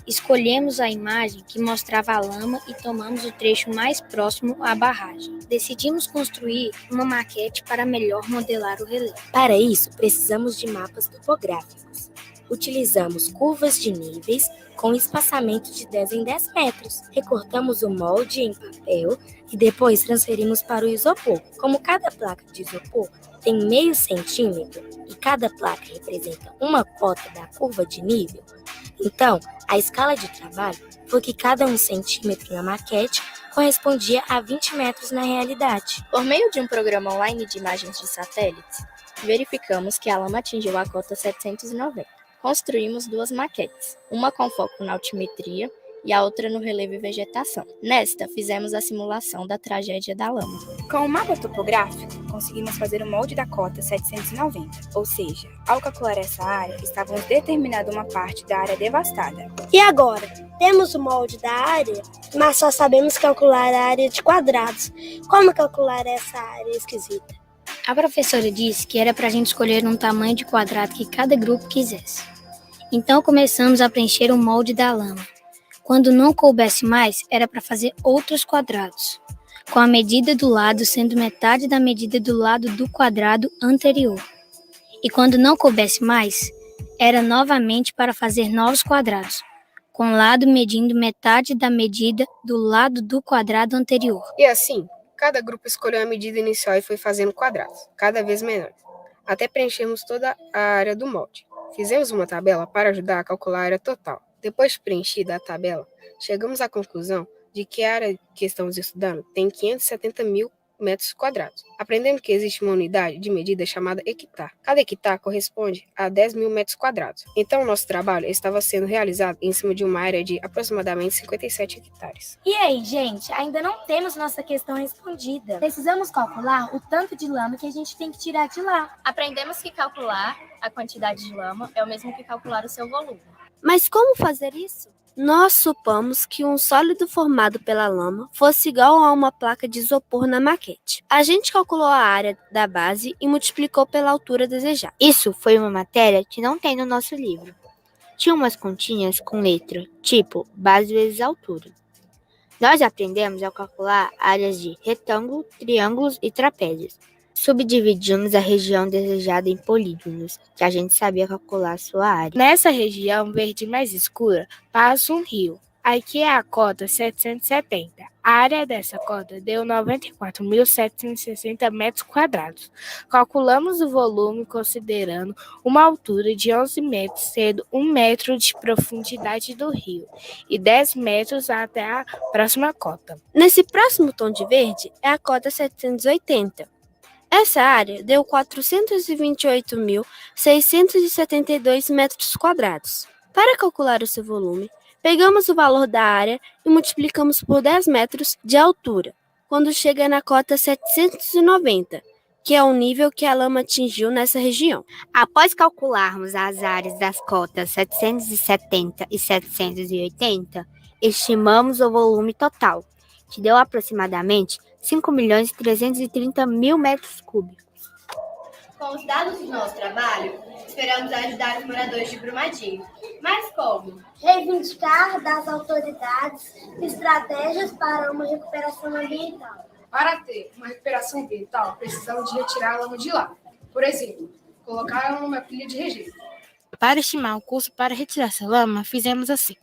Escolhemos a imagem que mostrava a lama e tomamos o trecho mais próximo à barragem. Decidimos construir uma maquete para melhor modelar o relevo. Para isso, precisamos de mapas topográficos. Utilizamos curvas de níveis com espaçamento de 10 em 10 metros. Recortamos o molde em papel e depois transferimos para o isopor. Como cada placa de isopor tem meio centímetro e cada placa representa uma cota da curva de nível, então a escala de trabalho foi que cada 1 centímetro na maquete correspondia a 20 metros na realidade. Por meio de um programa online de imagens de satélites, verificamos que a lama atingiu a cota 790. Construímos 2 maquetes, uma com foco na altimetria e a outra no relevo e vegetação. Nesta, fizemos a simulação da tragédia da lama. Com o mapa topográfico, conseguimos fazer o molde da cota 790, ou seja, ao calcular essa área, estávamos determinando uma parte da área devastada. E agora? Temos o molde da área, mas só sabemos calcular a área de quadrados. Como calcular essa área esquisita? A professora disse que era para a gente escolher um tamanho de quadrado que cada grupo quisesse. Então começamos a preencher o molde da lama. Quando não coubesse mais, era para fazer outros quadrados. com a medida do lado sendo metade da medida do lado do quadrado anterior. E quando não coubesse mais, era novamente para fazer novos quadrados, com o lado medindo metade da medida do lado do quadrado anterior. E assim, cada grupo escolheu a medida inicial e foi fazendo quadrados, cada vez menores, até preenchermos toda a área do molde. Fizemos uma tabela para ajudar a calcular a área total. Depois de preenchida a tabela, chegamos à conclusão de que a área que estamos estudando tem 570 mil metros quadrados. Aprendemos que existe uma unidade de medida chamada hectare. Cada hectare corresponde a 10 mil metros quadrados. Então, o nosso trabalho estava sendo realizado em cima de uma área de aproximadamente 57 hectares. E aí, gente, ainda não temos nossa questão respondida. Precisamos calcular o tanto de lama que a gente tem que tirar de lá. Aprendemos que calcular a quantidade de lama é o mesmo que calcular o seu volume. Mas como fazer isso? Nós supomos que um sólido formado pela lama fosse igual a uma placa de isopor na maquete. A gente calculou a área da base e multiplicou pela altura desejada. Isso foi uma matéria que não tem no nosso livro. Tinha umas continhas com letra, tipo base vezes altura. Nós aprendemos a calcular áreas de retângulo, triângulos e trapézios. Subdividimos a região desejada em polígonos, que a gente sabia calcular sua área. Nessa região verde mais escura, passa um rio. Aqui é a cota 770. A área dessa cota deu 94.760 metros quadrados. Calculamos o volume considerando uma altura de 11 metros, sendo 1 metro de profundidade do rio e 10 metros até a próxima cota. Nesse próximo tom de verde é a cota 780. Essa área deu 428.672 metros quadrados. Para calcular o seu volume, pegamos o valor da área e multiplicamos por 10 metros de altura, quando chega na cota 790, que é o nível que a lama atingiu nessa região. Após calcularmos as áreas das cotas 770 e 780, estimamos o volume total, que deu aproximadamente 5.330.000 metros cúbicos. Com os dados do nosso trabalho, esperamos ajudar os moradores de Brumadinho. Mas como? Reivindicar das autoridades estratégias para uma recuperação ambiental. Para ter uma recuperação ambiental, precisamos de retirar a lama de lá. Por exemplo, colocar ela numa pilha de rejeito. Para estimar o custo para retirar essa lama, fizemos assim.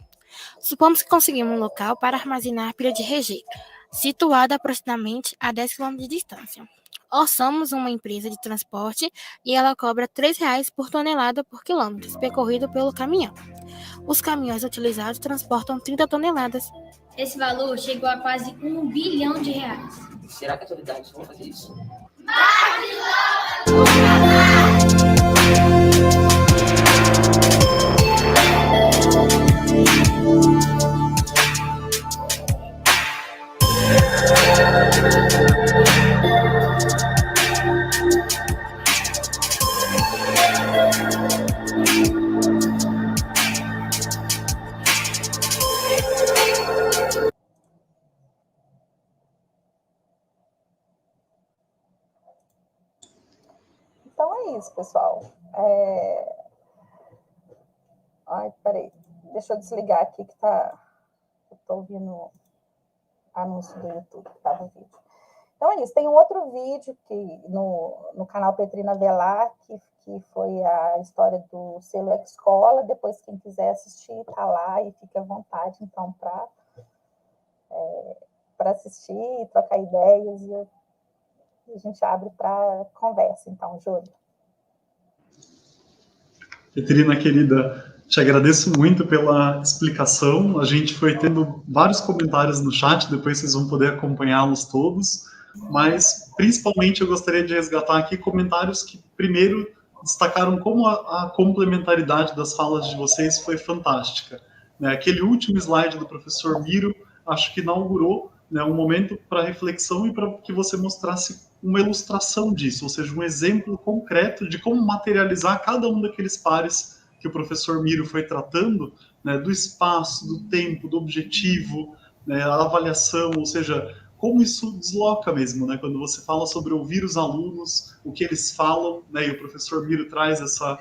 Supomos que conseguimos um local para armazenar a pilha de rejeito, situada aproximadamente a 10 km de distância. Orçamos uma empresa de transporte e ela cobra R$ 3,00 por tonelada por quilômetro percorrido pelo caminhão. Os caminhões utilizados transportam 30 toneladas. Esse valor chegou a quase R$1 bilhão. Será que as autoridades vão fazer isso? Então é isso, pessoal. Ai, peraí. Deixa eu desligar aqui que tá... Eu tô ouvindo anúncio do YouTube, que tava vídeo. Então é isso. Tem um outro vídeo que no canal Petrina Velar, que foi a história do selo Escola. Depois, quem quiser assistir, tá lá e fique à vontade, então, para assistir, trocar ideias e a gente abre para conversa, então, Júlio. Petrina, querida, te agradeço muito pela explicação. A gente foi tendo vários comentários no chat, depois vocês vão poder acompanhá-los todos, mas principalmente eu gostaria de resgatar aqui comentários que, primeiro, destacaram como a complementaridade das falas de vocês foi fantástica. Aquele último slide do professor Miro, acho que inaugurou um momento para reflexão e para que você mostrasse uma ilustração disso, ou seja, um exemplo concreto de como materializar cada um daqueles pares que o professor Miro foi tratando, do espaço, do tempo, do objetivo, a avaliação, ou seja, como isso desloca mesmo, quando você fala sobre ouvir os alunos, o que eles falam, e o professor Miro traz essa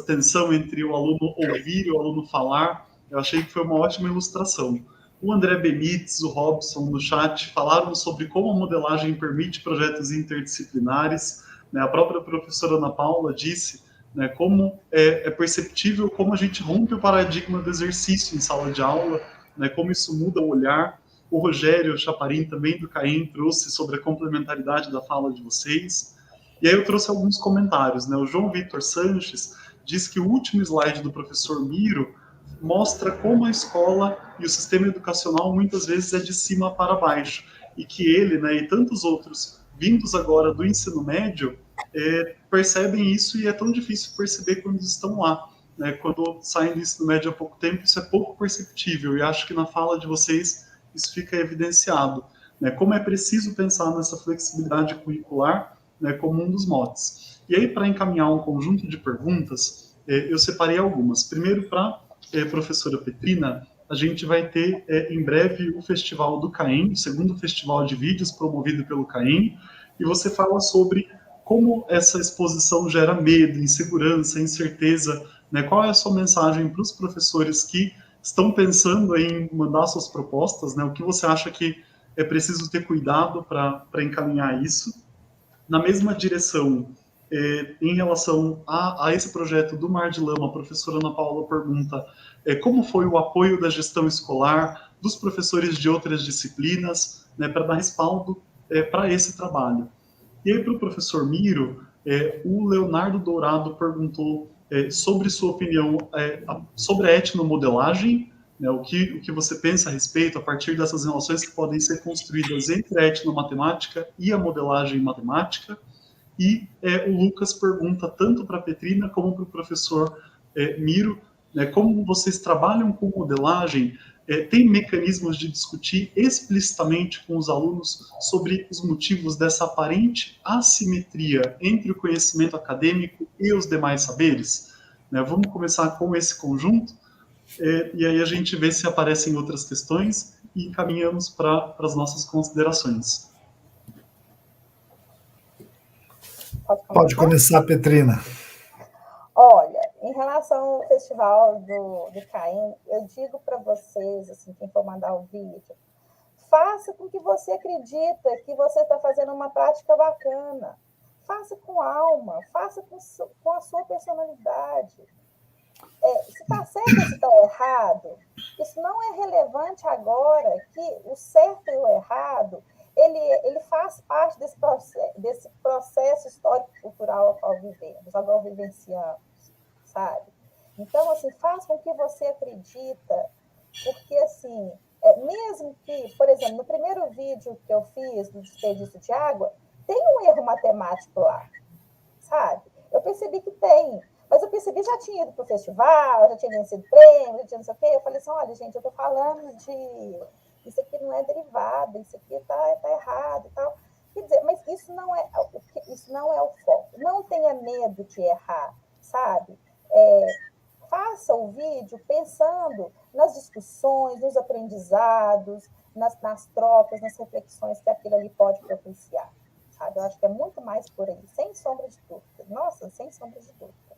tensão entre o aluno ouvir e o aluno falar. Eu achei que foi uma ótima ilustração. O André Benites, o Robson no chat falaram sobre como a modelagem permite projetos interdisciplinares, né? A própria professora Ana Paula disse, né, como é perceptível como a gente rompe o paradigma do exercício em sala de aula, né, como isso muda o olhar. O Rogério Chaparin, também do CAEM, trouxe sobre a complementaridade da fala de vocês. E aí eu trouxe alguns comentários, né? O João Vitor Sanches diz que o último slide do professor Miro mostra como a escola e o sistema educacional muitas vezes é de cima para baixo, e que ele, né, e tantos outros vindos agora do ensino médio percebem isso, e é tão difícil perceber quando estão lá, né? Quando saem do ensino médio há pouco tempo, isso é pouco perceptível, e acho que na fala de vocês isso fica evidenciado, né? Como é preciso pensar nessa flexibilidade curricular, né, como um dos motes. E aí, para encaminhar um conjunto de perguntas, eu separei algumas. Primeiro, para professora Petrina, a gente vai ter em breve o Festival do CAEM, o segundo festival de vídeos promovido pelo CAEM, e você fala sobre como essa exposição gera medo, insegurança, incerteza, né? Qual é a sua mensagem para os professores que estão pensando em mandar suas propostas, né? O que você acha que é preciso ter cuidado para encaminhar isso? Na mesma direção, em relação a esse projeto do Mar de Lama, a professora Ana Paula pergunta como foi o apoio da gestão escolar, dos professores de outras disciplinas, né, para dar respaldo para esse trabalho. E aí, para o professor Miro, o Leonardo Dourado perguntou sobre sua opinião sobre a etnomodelagem, né, o que você pensa a respeito a partir dessas relações que podem ser construídas entre a etnomatemática e a modelagem matemática. E o Lucas pergunta tanto para a Petrina como para o professor Miro, né, como vocês trabalham com modelagem, tem mecanismos de discutir explicitamente com os alunos sobre os motivos dessa aparente assimetria entre o conhecimento acadêmico e os demais saberes? Né, vamos começar com esse conjunto, e aí a gente vê se aparecem outras questões e encaminhamos para as nossas considerações. Pode começar, Petrina. Olha, em relação ao festival do CAEM, eu digo para vocês, assim, quem for mandar o vídeo, faça com que você acredita que você está fazendo uma prática bacana. Faça com alma, faça com a sua personalidade. Se está certo ou se está errado, isso não é relevante agora, que o certo e o errado, ele faz parte desse processo histórico-cultural ao qual vivemos, ao qual vivenciamos, sabe? Então, assim, faz com que você acredita, porque, assim, mesmo que, por exemplo, no primeiro vídeo que eu fiz do desperdício de água, tem um erro matemático lá, sabe? Eu percebi que tem, mas eu percebi, já tinha ido para o festival, já tinha vencido prêmio, já tinha não sei o quê. Eu falei assim, olha, gente, eu estou falando de... Isso aqui não é derivada, isso aqui está errado e tal. Quer dizer, mas isso não é o foco. Não tenha medo de errar, sabe? Faça o vídeo pensando nas discussões, nos aprendizados, nas trocas, nas reflexões que aquilo ali pode propiciar, sabe? Eu acho que é muito mais por aí, sem sombra de dúvida. Nossa, sem sombra de dúvida.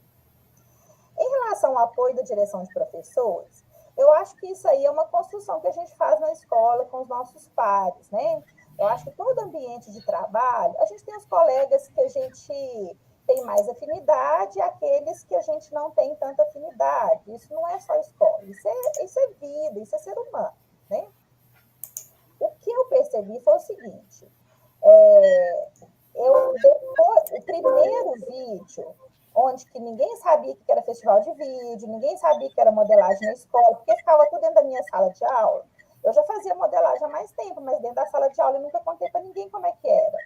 Em relação ao apoio da direção de professores, eu acho que isso aí é uma construção que a gente faz na escola com os nossos pares, né? Eu acho que todo ambiente de trabalho, a gente tem os colegas que a gente tem mais afinidade e aqueles que a gente não tem tanta afinidade. Isso não é só escola, isso é vida, isso é ser humano, né? O que eu percebi foi o seguinte, o primeiro vídeo, onde que ninguém sabia que era festival de vídeo, ninguém sabia que era modelagem na escola, porque ficava tudo dentro da minha sala de aula. Eu já fazia modelagem há mais tempo, mas dentro da sala de aula eu nunca contei para ninguém como é que era.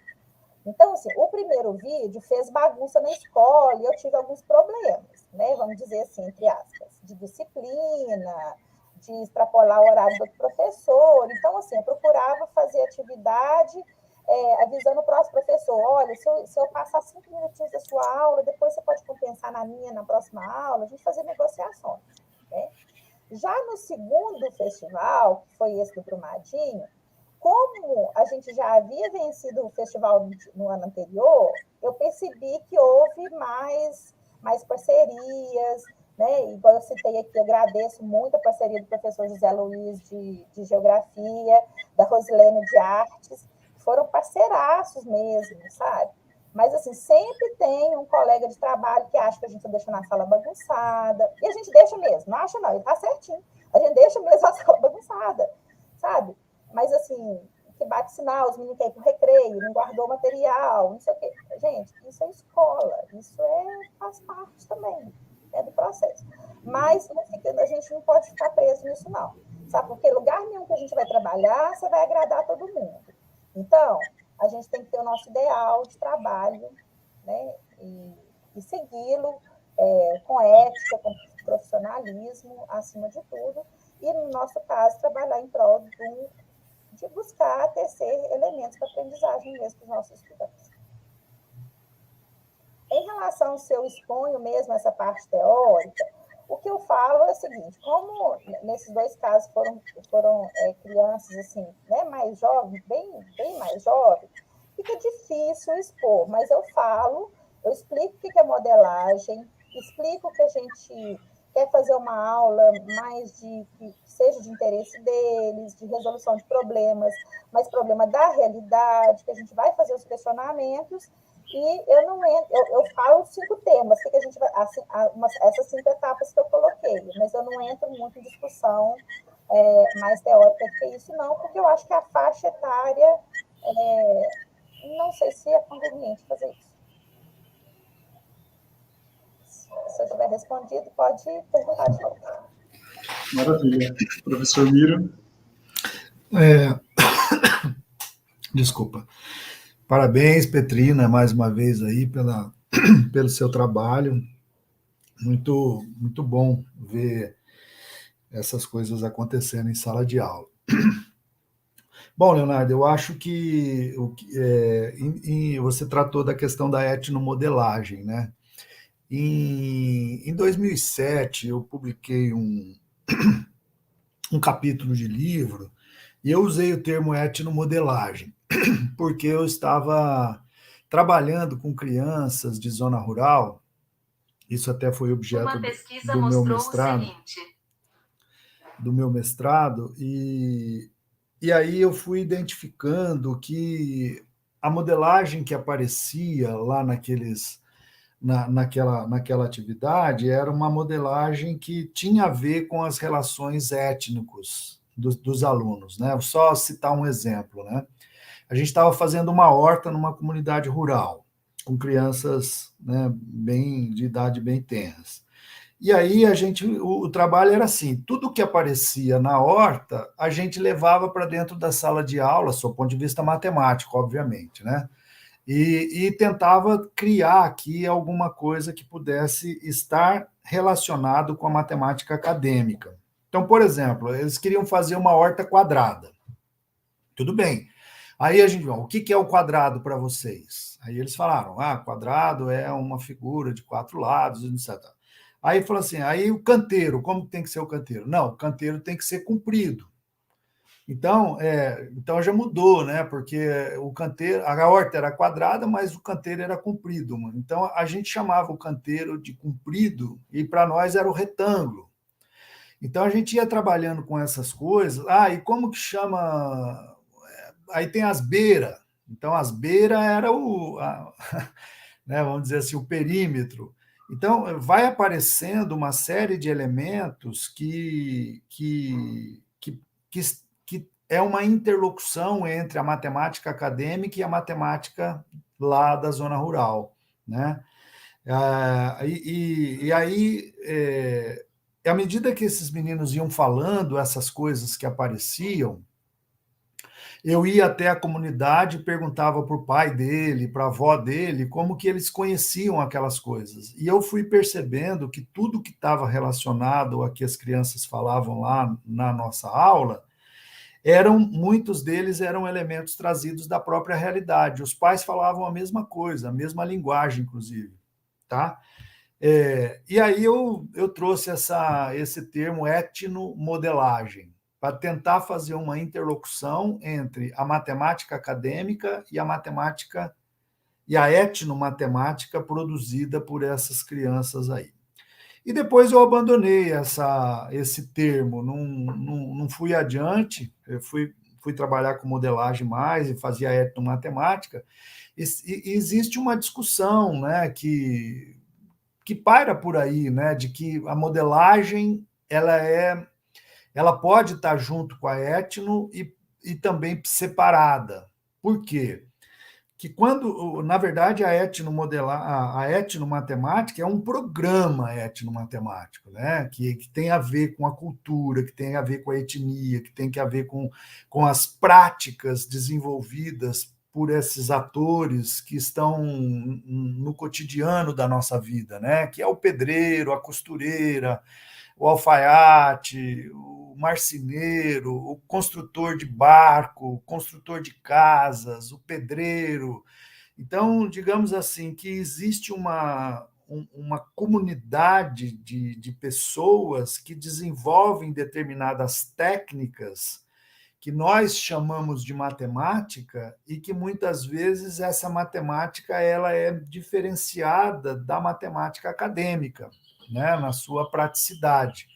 Então, assim, o primeiro vídeo fez bagunça na escola e eu tive alguns problemas, né? Vamos dizer assim, entre aspas, de disciplina, de extrapolar o horário do professor. Então, assim, eu procurava fazer atividade avisando o próximo professor, olha, se eu passar 5 minutinhos da sua aula, depois você pode compensar na próxima aula, a gente fazer negociações, né? Já no segundo festival, que foi esse do Brumadinho, como a gente já havia vencido o festival no ano anterior, eu percebi que houve mais parcerias, né? Igual eu citei aqui, eu agradeço muito a parceria do professor José Luiz de Geografia, da Rosilene de Artes, foram parceiraços mesmo, sabe? Mas, assim, sempre tem um colega de trabalho que acha que a gente está deixando a sala bagunçada, e a gente deixa mesmo, não acha não, ele está certinho, a gente deixa mesmo a sala bagunçada, sabe? Mas, assim, que bate sinal, os meninos querem ir para o recreio, não guardou material, não sei o quê. Gente, isso é escola, isso faz parte também, do processo. Mas a gente não pode ficar preso nisso, não. Sabe? Porque lugar nenhum que a gente vai trabalhar, você vai agradar todo mundo. Então, a gente tem que ter o nosso ideal de trabalho, né? E segui-lo com ética, com profissionalismo, acima de tudo. E, no nosso caso, trabalhar em prol de buscar tecer elementos para aprendizagem mesmo para os nossos estudantes. Em relação se eu exponho mesmo essa parte teórica, o que eu falo é o seguinte, como nesses dois casos foram crianças assim, né, mais jovens, bem mais jovens, fica difícil expor, mas eu explico o que é modelagem, explico que a gente quer fazer uma aula mais que seja de interesse deles, de resolução de problemas, mas problema da realidade, que a gente vai fazer os questionamentos, e eu não entro, eu falo 5 temas, que a gente vai, assim, essas 5 etapas que eu coloquei, mas eu não entro muito em discussão mais teórica que isso, não, porque eu acho que a faixa etária, não sei se é conveniente fazer isso. Se eu tiver respondido, pode perguntar de novo. Maravilha. Professor Miro? Desculpa. Parabéns, Petrina, mais uma vez aí pelo seu trabalho. Muito, muito bom ver essas coisas acontecendo em sala de aula. Bom, Leonardo, eu acho que você tratou da questão da etnomodelagem, né? Em 2007, eu publiquei um capítulo de livro e eu usei o termo etnomodelagem, porque eu estava trabalhando com crianças de zona rural, isso até foi objeto do meu mestrado, e aí eu fui identificando que a modelagem que aparecia lá naquela atividade era uma modelagem que tinha a ver com as relações étnicas dos alunos, né? Vou só citar um exemplo, né? A gente estava fazendo uma horta numa comunidade rural, com crianças, né, de idade bem tenras. E aí o trabalho era assim, tudo que aparecia na horta, a gente levava para dentro da sala de aula, sob o ponto de vista matemático, obviamente, né? E tentava criar aqui alguma coisa que pudesse estar relacionado com a matemática acadêmica. Então, por exemplo, eles queriam fazer uma horta quadrada. Tudo bem. Aí a gente, o que é o quadrado para vocês? Aí eles falaram, quadrado é uma figura de 4 lados, etc. Aí falou assim, aí o canteiro, como tem que ser o canteiro? Não, o canteiro tem que ser comprido. Então já mudou, né? Porque o canteiro, a horta era quadrada, mas o canteiro era comprido. Então a gente chamava o canteiro de comprido e para nós era o retângulo. Então a gente ia trabalhando com essas coisas. E como que chama? Aí tem as beiras. Então as beiras era né, vamos dizer assim, o perímetro. Então vai aparecendo uma série de elementos que é uma interlocução entre a matemática acadêmica e a matemática lá da zona rural, né? E aí, à medida que esses meninos iam falando essas coisas que apareciam, eu ia até a comunidade e perguntava para o pai dele, para a avó dele, como que eles conheciam aquelas coisas. E eu fui percebendo que tudo que estava relacionado a que as crianças falavam lá na nossa aula, muitos deles eram elementos trazidos da própria realidade. Os pais falavam a mesma coisa, a mesma linguagem, inclusive. Tá? E aí eu trouxe esse termo etnomodelagem, para tentar fazer uma interlocução entre a matemática acadêmica e a matemática e a etnomatemática produzida por essas crianças aí. E depois eu abandonei esse termo, não fui adiante, eu fui trabalhar com modelagem mais e fazia etnomatemática. E existe uma discussão, né, que paira por aí, né, de que a modelagem ela pode estar junto com a etno e também separada. Por quê? Que quando, na verdade, a etnomatemática é um programa etnomatemático, né? que tem a ver com a cultura, que tem a ver com a etnia, que tem a ver com as práticas desenvolvidas por esses atores que estão no cotidiano da nossa vida, né? Que é o pedreiro, a costureira, o alfaiate, o marceneiro, o construtor de barco, o construtor de casas, o pedreiro. Então, digamos assim, que existe uma comunidade de pessoas que desenvolvem determinadas técnicas que nós chamamos de matemática e que muitas vezes essa matemática ela é diferenciada da matemática acadêmica, né, na sua praticidade.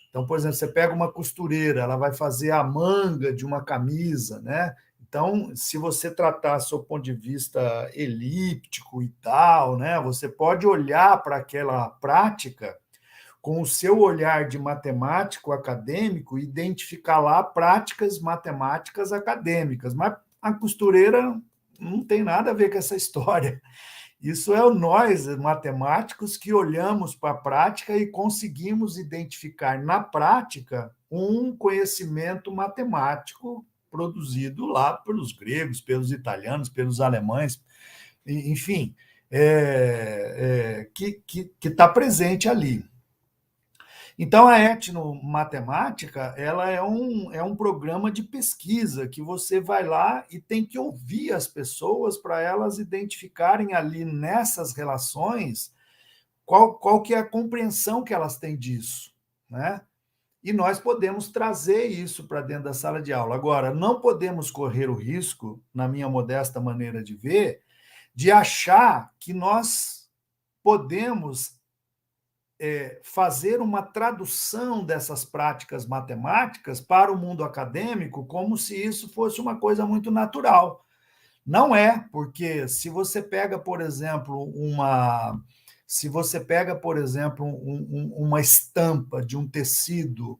Então, por exemplo, você pega uma costureira, ela vai fazer a manga de uma camisa, né? Então, se você tratar do seu ponto de vista elíptico e tal, né, você pode olhar para aquela prática com o seu olhar de matemático acadêmico e identificar lá práticas matemáticas acadêmicas, mas a costureira não tem nada a ver com essa história. Isso é nós, matemáticos, que olhamos para a prática e conseguimos identificar na prática um conhecimento matemático produzido lá pelos gregos, pelos italianos, pelos alemães, enfim, que está presente ali. Então, a etnomatemática ela é um programa de pesquisa que você vai lá e tem que ouvir as pessoas para elas identificarem ali nessas relações qual que é a compreensão que elas têm disso, né? E nós podemos trazer isso para dentro da sala de aula. Agora, não podemos correr o risco, na minha modesta maneira de ver, de achar que nós podemos fazer uma tradução dessas práticas matemáticas para o mundo acadêmico como se isso fosse uma coisa muito natural. Não é, porque se você pega, por exemplo, uma estampa de um tecido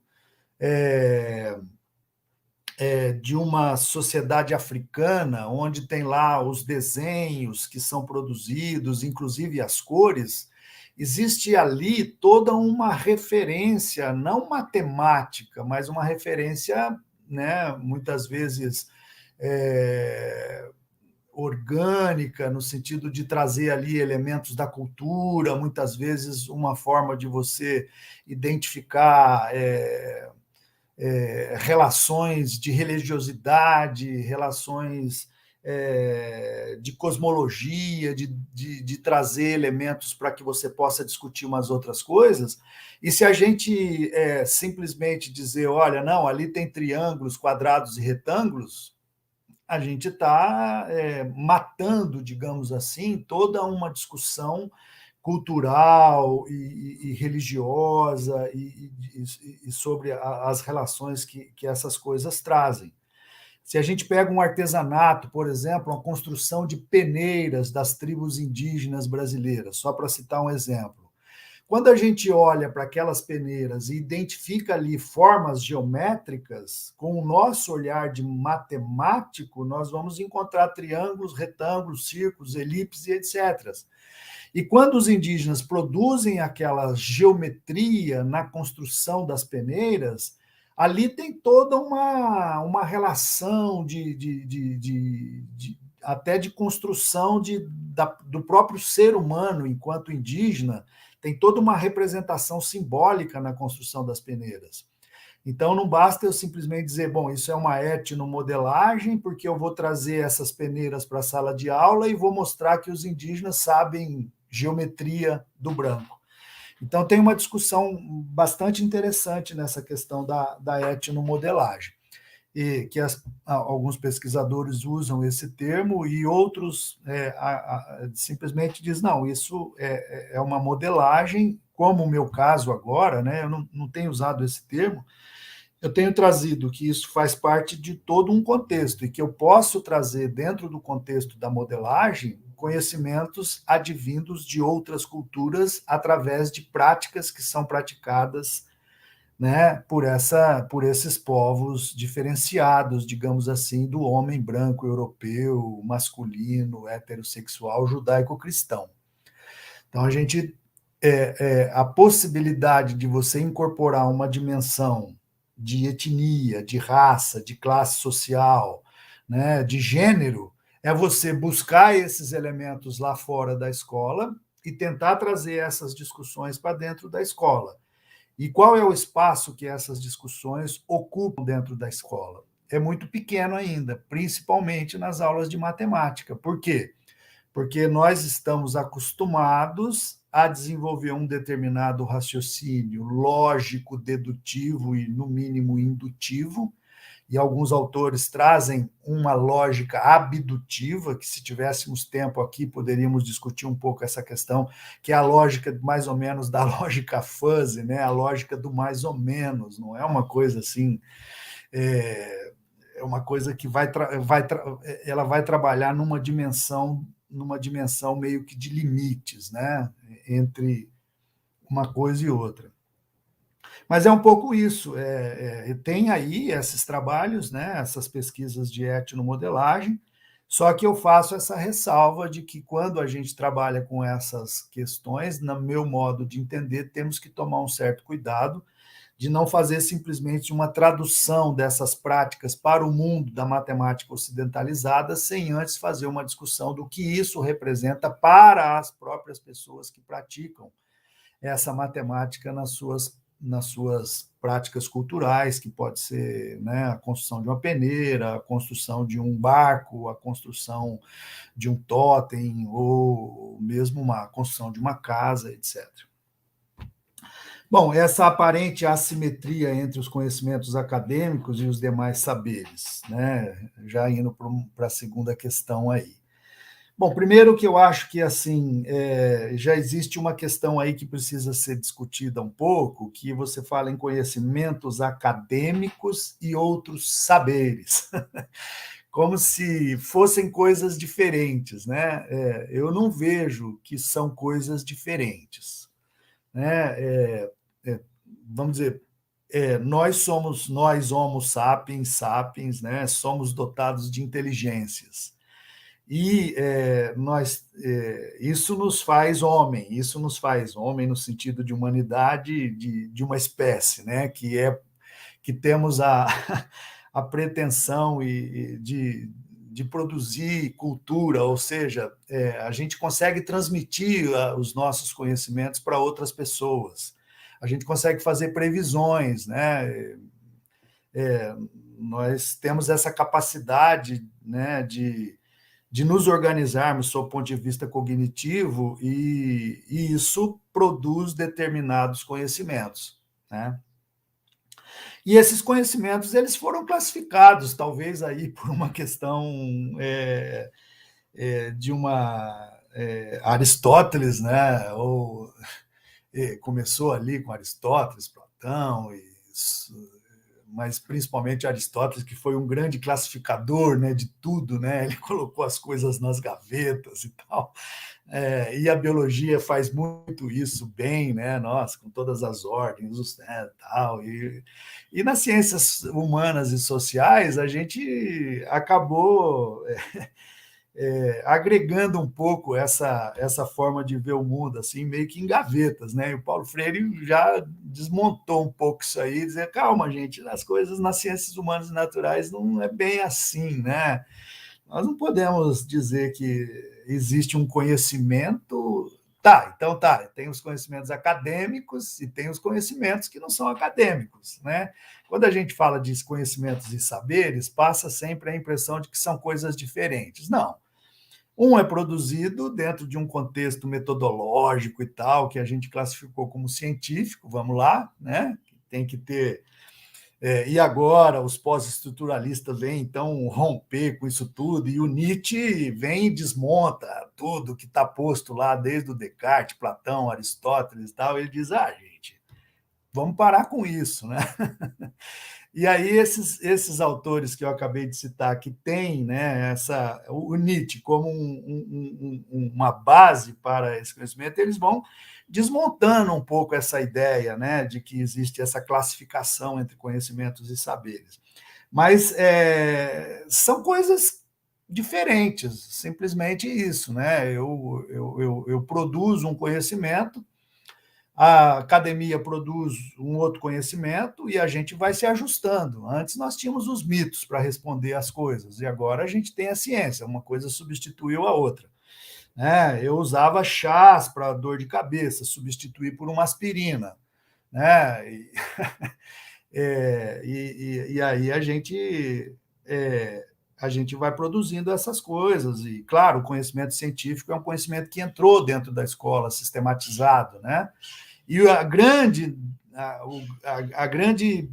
de uma sociedade africana, onde tem lá os desenhos que são produzidos, inclusive as cores, existe ali toda uma referência, não matemática, mas uma referência, né, muitas vezes orgânica, no sentido de trazer ali elementos da cultura, muitas vezes uma forma de você identificar relações de religiosidade, relações de cosmologia, de trazer elementos para que você possa discutir umas outras coisas. E se a gente simplesmente dizer, olha, não, ali tem triângulos, quadrados e retângulos, a gente está matando, digamos assim, toda uma discussão cultural e religiosa e sobre as relações que essas coisas trazem. Se a gente pega um artesanato, por exemplo, a construção de peneiras das tribos indígenas brasileiras, só para citar um exemplo. Quando a gente olha para aquelas peneiras e identifica ali formas geométricas, com o nosso olhar de matemático, nós vamos encontrar triângulos, retângulos, círculos, elipses e etc. E quando os indígenas produzem aquela geometria na construção das peneiras, ali tem toda uma relação até de construção do próprio ser humano enquanto indígena, tem toda uma representação simbólica na construção das peneiras. Então, não basta eu simplesmente dizer, bom, isso é uma etnomodelagem, porque eu vou trazer essas peneiras para a sala de aula e vou mostrar que os indígenas sabem geometria do branco. Então, tem uma discussão bastante interessante nessa questão da etnomodelagem, e que alguns pesquisadores usam esse termo e outros simplesmente dizem, não, isso é uma modelagem como o meu caso agora, né, eu não tenho usado esse termo, eu tenho trazido que isso faz parte de todo um contexto e que eu posso trazer dentro do contexto da modelagem conhecimentos advindos de outras culturas através de práticas que são praticadas, né, por esses povos diferenciados, digamos assim, do homem branco europeu, masculino, heterossexual, judaico-cristão. Então, a possibilidade de você incorporar uma dimensão de etnia, de raça, de classe social, né, de gênero, é você buscar esses elementos lá fora da escola e tentar trazer essas discussões para dentro da escola. E qual é o espaço que essas discussões ocupam dentro da escola? É muito pequeno ainda, principalmente nas aulas de matemática. Por quê? Porque nós estamos acostumados a desenvolver um determinado raciocínio lógico, dedutivo e, no mínimo, indutivo, e alguns autores trazem uma lógica abdutiva, que se tivéssemos tempo aqui poderíamos discutir um pouco essa questão, que é a lógica mais ou menos da lógica fuzzy, né? A lógica do mais ou menos, não é uma coisa assim, é uma coisa que ela vai trabalhar numa dimensão meio que de limites, né? Entre uma coisa e outra. Mas é um pouco isso. Tem aí esses trabalhos, né, essas pesquisas de etnomodelagem, só que eu faço essa ressalva de que quando a gente trabalha com essas questões, no meu modo de entender, temos que tomar um certo cuidado de não fazer simplesmente uma tradução dessas práticas para o mundo da matemática ocidentalizada, sem antes fazer uma discussão do que isso representa para as próprias pessoas que praticam essa matemática nas suas práticas culturais, que pode ser, né, a construção de uma peneira, a construção de um barco, a construção de um totem, ou mesmo a construção de uma casa, etc. Bom, essa aparente assimetria entre os conhecimentos acadêmicos e os demais saberes, né, já indo para a segunda questão aí. Bom, primeiro que eu acho que assim já existe uma questão aí que precisa ser discutida um pouco, que você fala em conhecimentos acadêmicos e outros saberes, como se fossem coisas diferentes, né? Eu não vejo que são coisas diferentes, né? Vamos dizer, nós homo sapiens, né? Somos dotados de inteligências. E isso nos faz homem no sentido de humanidade, de uma espécie, né? Que temos a pretensão de produzir cultura, ou seja, a gente consegue transmitir os nossos conhecimentos para outras pessoas, a gente consegue fazer previsões, né? Nós temos essa capacidade, né, de nos organizarmos sob o ponto de vista cognitivo e isso produz determinados conhecimentos, né? E esses conhecimentos eles foram classificados, talvez aí por uma questão de uma Aristóteles, né? Ou começou ali com Aristóteles, Platão, mas principalmente Aristóteles, que foi um grande classificador, né, de tudo, né? Ele colocou as coisas nas gavetas e tal. E a biologia faz muito isso bem, né? Nossa, com todas as ordens, tal. E nas ciências humanas e sociais, a gente acabou agregando um pouco essa forma de ver o mundo, assim, meio que em gavetas, né? E o Paulo Freire já desmontou um pouco isso aí, dizer, calma, gente, as coisas nas ciências humanas e naturais não é bem assim, né? Nós não podemos dizer que existe um conhecimento... Então tem os conhecimentos acadêmicos e tem os conhecimentos que não são acadêmicos, né? Quando a gente fala de conhecimentos e saberes, passa sempre a impressão de que são coisas diferentes. Não. Um é produzido dentro de um contexto metodológico e tal, que a gente classificou como científico, vamos lá, né? Tem que ter E agora os pós-estruturalistas vêm, então, romper com isso tudo, e o Nietzsche vem e desmonta tudo que está posto lá, desde o Descartes, Platão, Aristóteles e tal. Ele diz, gente, vamos parar com isso, né? E aí esses autores que eu acabei de citar, que têm, né, o Nietzsche como uma base para esse conhecimento, eles vão desmontando um pouco essa ideia, né, de que existe essa classificação entre conhecimentos e saberes. Mas são coisas diferentes, simplesmente isso, né? Eu produzo um conhecimento, a academia produz um outro conhecimento e a gente vai se ajustando. Antes nós tínhamos os mitos para responder as coisas, e agora a gente tem a ciência, uma coisa substituiu a outra. Eu usava chás para dor de cabeça, substituí por uma aspirina. E aí a gente vai produzindo essas coisas. E, claro, o conhecimento científico é um conhecimento que entrou dentro da escola, sistematizado, né? E a grande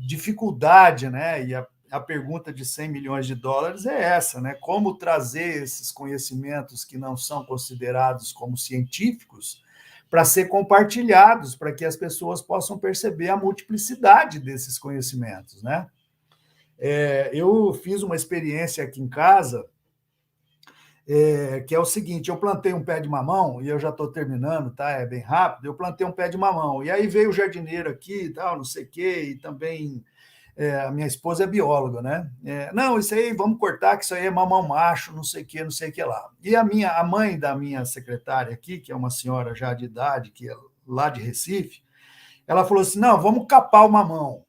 dificuldade, né, e a pergunta de 100 milhões de dólares é essa, né? Como trazer esses conhecimentos que não são considerados como científicos para ser compartilhados, para que as pessoas possam perceber a multiplicidade desses conhecimentos, né? Eu fiz uma experiência aqui em casa, que é o seguinte: eu plantei um pé de mamão, e eu já estou terminando, tá? É bem rápido. Eu plantei um pé de mamão, e aí veio o jardineiro aqui, tal, não sei o quê, e também a minha esposa é bióloga, né? Não, isso aí, vamos cortar, que isso aí é mamão macho, não sei o que lá. E a mãe da minha secretária aqui, que é uma senhora já de idade, que é lá de Recife, ela falou assim: não, vamos capar o mamão.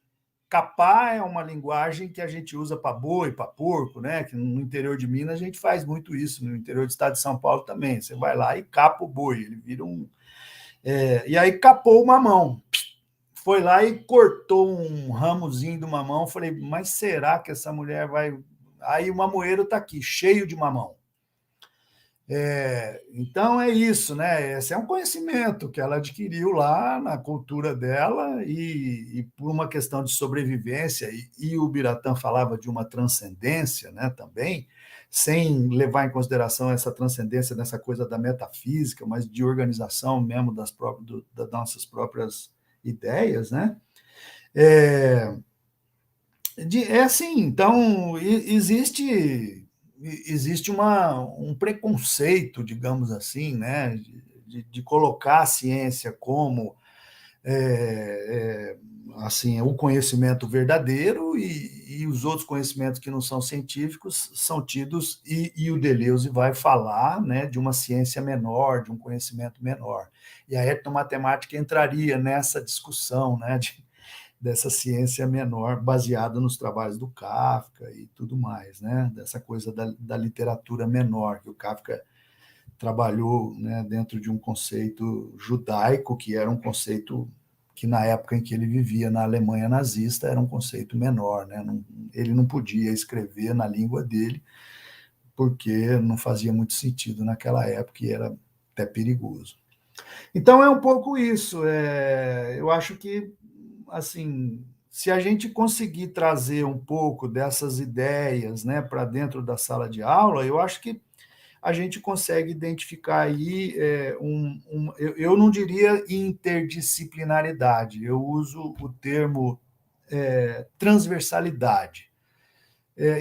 Capar é uma linguagem que a gente usa para boi, para porco, né? Que no interior de Minas a gente faz muito isso, no interior do estado de São Paulo também. Você vai lá e capa o boi, ele vira um... E aí capou o mamão. Foi lá e cortou um ramozinho do mamão. Falei, mas será que essa mulher vai... Aí o mamoeiro está aqui, cheio de mamão. Então é isso, né? Esse é um conhecimento que ela adquiriu lá na cultura dela, e por uma questão de sobrevivência, e o Biratã falava de uma transcendência, né, também, sem levar em consideração essa transcendência nessa coisa da metafísica, mas de organização mesmo das nossas próprias ideias, né? Assim, então existe um preconceito, digamos assim, né, de colocar a ciência como assim, o conhecimento verdadeiro, e os outros conhecimentos que não são científicos são tidos, e o Deleuze vai falar, né, de uma ciência menor, de um conhecimento menor. E a etnomatemática entraria nessa discussão, né, dessa ciência menor, baseada nos trabalhos do Kafka e tudo mais, né? Dessa coisa da literatura menor, que o Kafka trabalhou, né, dentro de um conceito judaico, que era um conceito que, na época em que ele vivia na Alemanha nazista, era um conceito menor, né? Ele não podia escrever na língua dele, porque não fazia muito sentido naquela época e era até perigoso. Então, é um pouco isso. Eu acho que, assim, se a gente conseguir trazer um pouco dessas ideias, né, para dentro da sala de aula, eu acho que a gente consegue identificar aí eu não diria interdisciplinaridade, eu uso o termo transversalidade.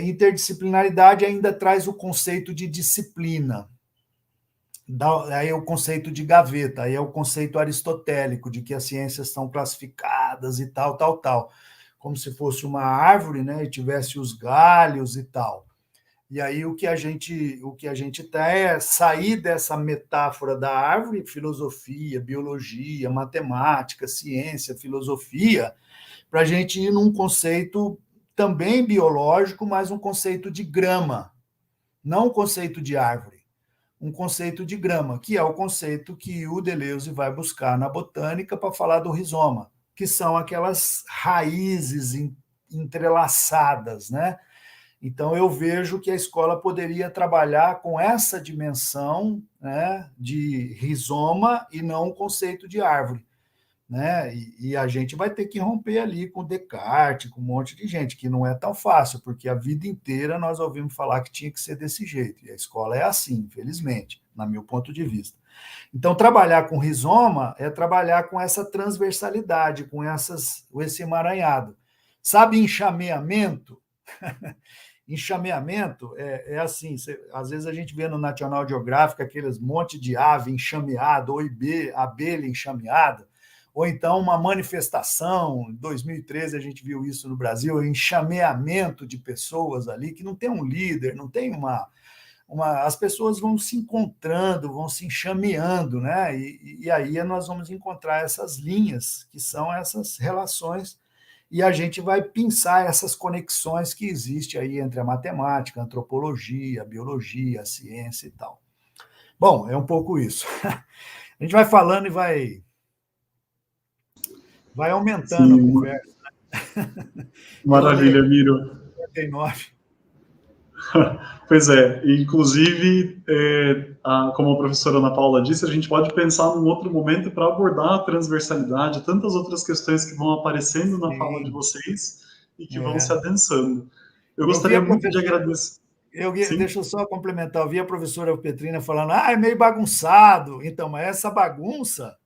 Interdisciplinaridade ainda traz o conceito de disciplina, aí é o conceito de gaveta, aí é o conceito aristotélico de que as ciências são classificadas e tal, como se fosse uma árvore, né, e tivesse os galhos e tal. E aí o que a gente tem é sair dessa metáfora da árvore, filosofia, biologia, matemática, ciência, filosofia, para a gente ir num conceito também biológico, mas um conceito de grama, não um conceito de árvore. Um conceito de grama, que é o conceito que o Deleuze vai buscar na botânica para falar do rizoma, que são aquelas raízes entrelaçadas, né? Então, eu vejo que a escola poderia trabalhar com essa dimensão, né, de rizoma, e não o conceito de árvore, né? E a gente vai ter que romper ali com Descartes, com um monte de gente, que não é tão fácil, porque a vida inteira nós ouvimos falar que tinha que ser desse jeito, e a escola é assim, infelizmente, no meu ponto de vista. Então, trabalhar com rizoma é trabalhar com essa transversalidade, com esse emaranhado. Sabe enxameamento? Enxameamento é assim, às vezes a gente vê no National Geographic aqueles monte de ave enxameada, ou abelha enxameada, ou então uma manifestação, em 2013 a gente viu isso no Brasil, enxameamento de pessoas ali, que não tem um líder, não tem as pessoas vão se encontrando, vão se enxameando, né? E aí nós vamos encontrar essas linhas, que são essas relações, e a gente vai pensar essas conexões que existem aí entre a matemática, a antropologia, a biologia, a ciência e tal. Bom, é um pouco isso. A gente vai falando e vai aumentando a conversa. Né? Maravilha, Miro. 59. Pois é, inclusive, como a professora Ana Paula disse, a gente pode pensar num outro momento para abordar a transversalidade, tantas outras questões que vão aparecendo na fala de vocês e que vão se adensando. Eu gostaria muito de agradecer. Deixa eu só complementar, eu vi a professora Petrina falando, é meio bagunçado. Então, mas essa bagunça,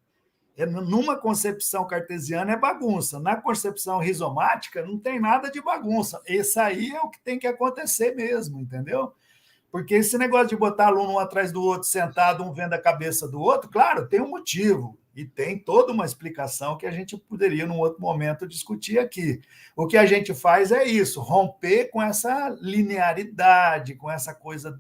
numa concepção cartesiana é bagunça, na concepção rizomática não tem nada de bagunça. Esse aí é o que tem que acontecer mesmo, entendeu? Porque esse negócio de botar aluno um atrás do outro, sentado, um vendo a cabeça do outro, claro, tem um motivo, e tem toda uma explicação que a gente poderia, num outro momento, discutir aqui. O que a gente faz é isso, romper com essa linearidade, com essa coisa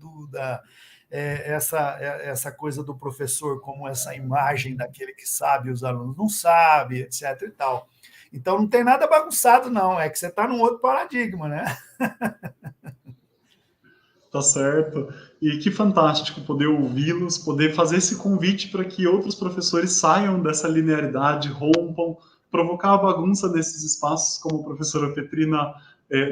essa coisa do professor como essa imagem daquele que sabe e os alunos não sabem, etc. e tal. Então, não tem nada bagunçado, não. É que você está num outro paradigma, né? Tá certo. E que fantástico poder ouvi-los, poder fazer esse convite para que outros professores saiam dessa linearidade, rompam, provocar a bagunça nesses espaços, como a professora Petrina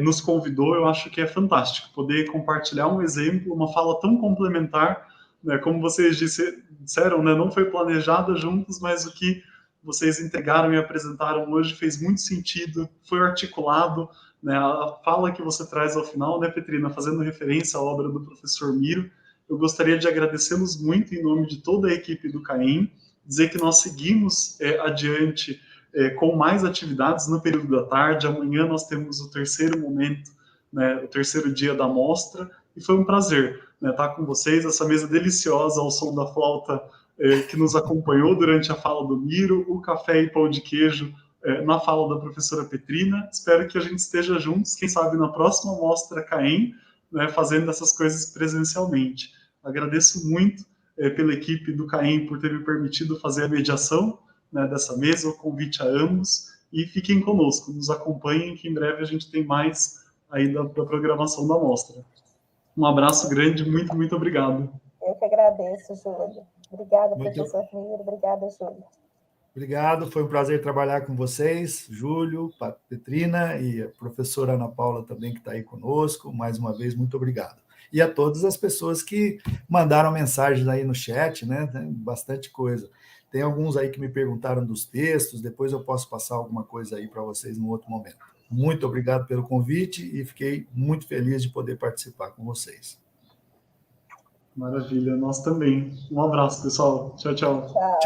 nos convidou. Eu acho que é fantástico poder compartilhar um exemplo, uma fala tão complementar, né, como vocês disseram, né, não foi planejada juntos, mas o que vocês entregaram e apresentaram hoje fez muito sentido, foi articulado, né, a fala que você traz ao final, né, Petrina, fazendo referência à obra do professor Miro. Eu gostaria de agradecê-los muito em nome de toda a equipe do CAEM, dizer que nós seguimos adiante com mais atividades no período da tarde. Amanhã nós temos o terceiro momento, né, o terceiro dia da mostra, e foi um prazer, né, estar com vocês, essa mesa deliciosa ao som da flauta que nos acompanhou durante a fala do Miro, o café e pão de queijo na fala da professora Petrina. Espero que a gente esteja juntos, quem sabe na próxima mostra CAEM, né, fazendo essas coisas presencialmente. Agradeço muito pela equipe do CAEM por ter me permitido fazer a mediação, né, dessa mesa, o convite a ambos, e fiquem conosco, nos acompanhem, que em breve a gente tem mais aí da programação da mostra. Um abraço grande, muito, muito obrigado. Eu que agradeço, Júlio. Obrigada, professor Miro. Obrigada, Júlio. Obrigado, foi um prazer trabalhar com vocês, Júlio, Petrina e a professora Ana Paula também, que está aí conosco. Mais uma vez, muito obrigado. E a todas as pessoas que mandaram mensagens aí no chat, né? Tem bastante coisa. Tem alguns aí que me perguntaram dos textos, depois eu posso passar alguma coisa aí para vocês num outro momento. Muito obrigado pelo convite e fiquei muito feliz de poder participar com vocês. Maravilha, nós também. Um abraço, pessoal. Tchau, tchau. Tchau.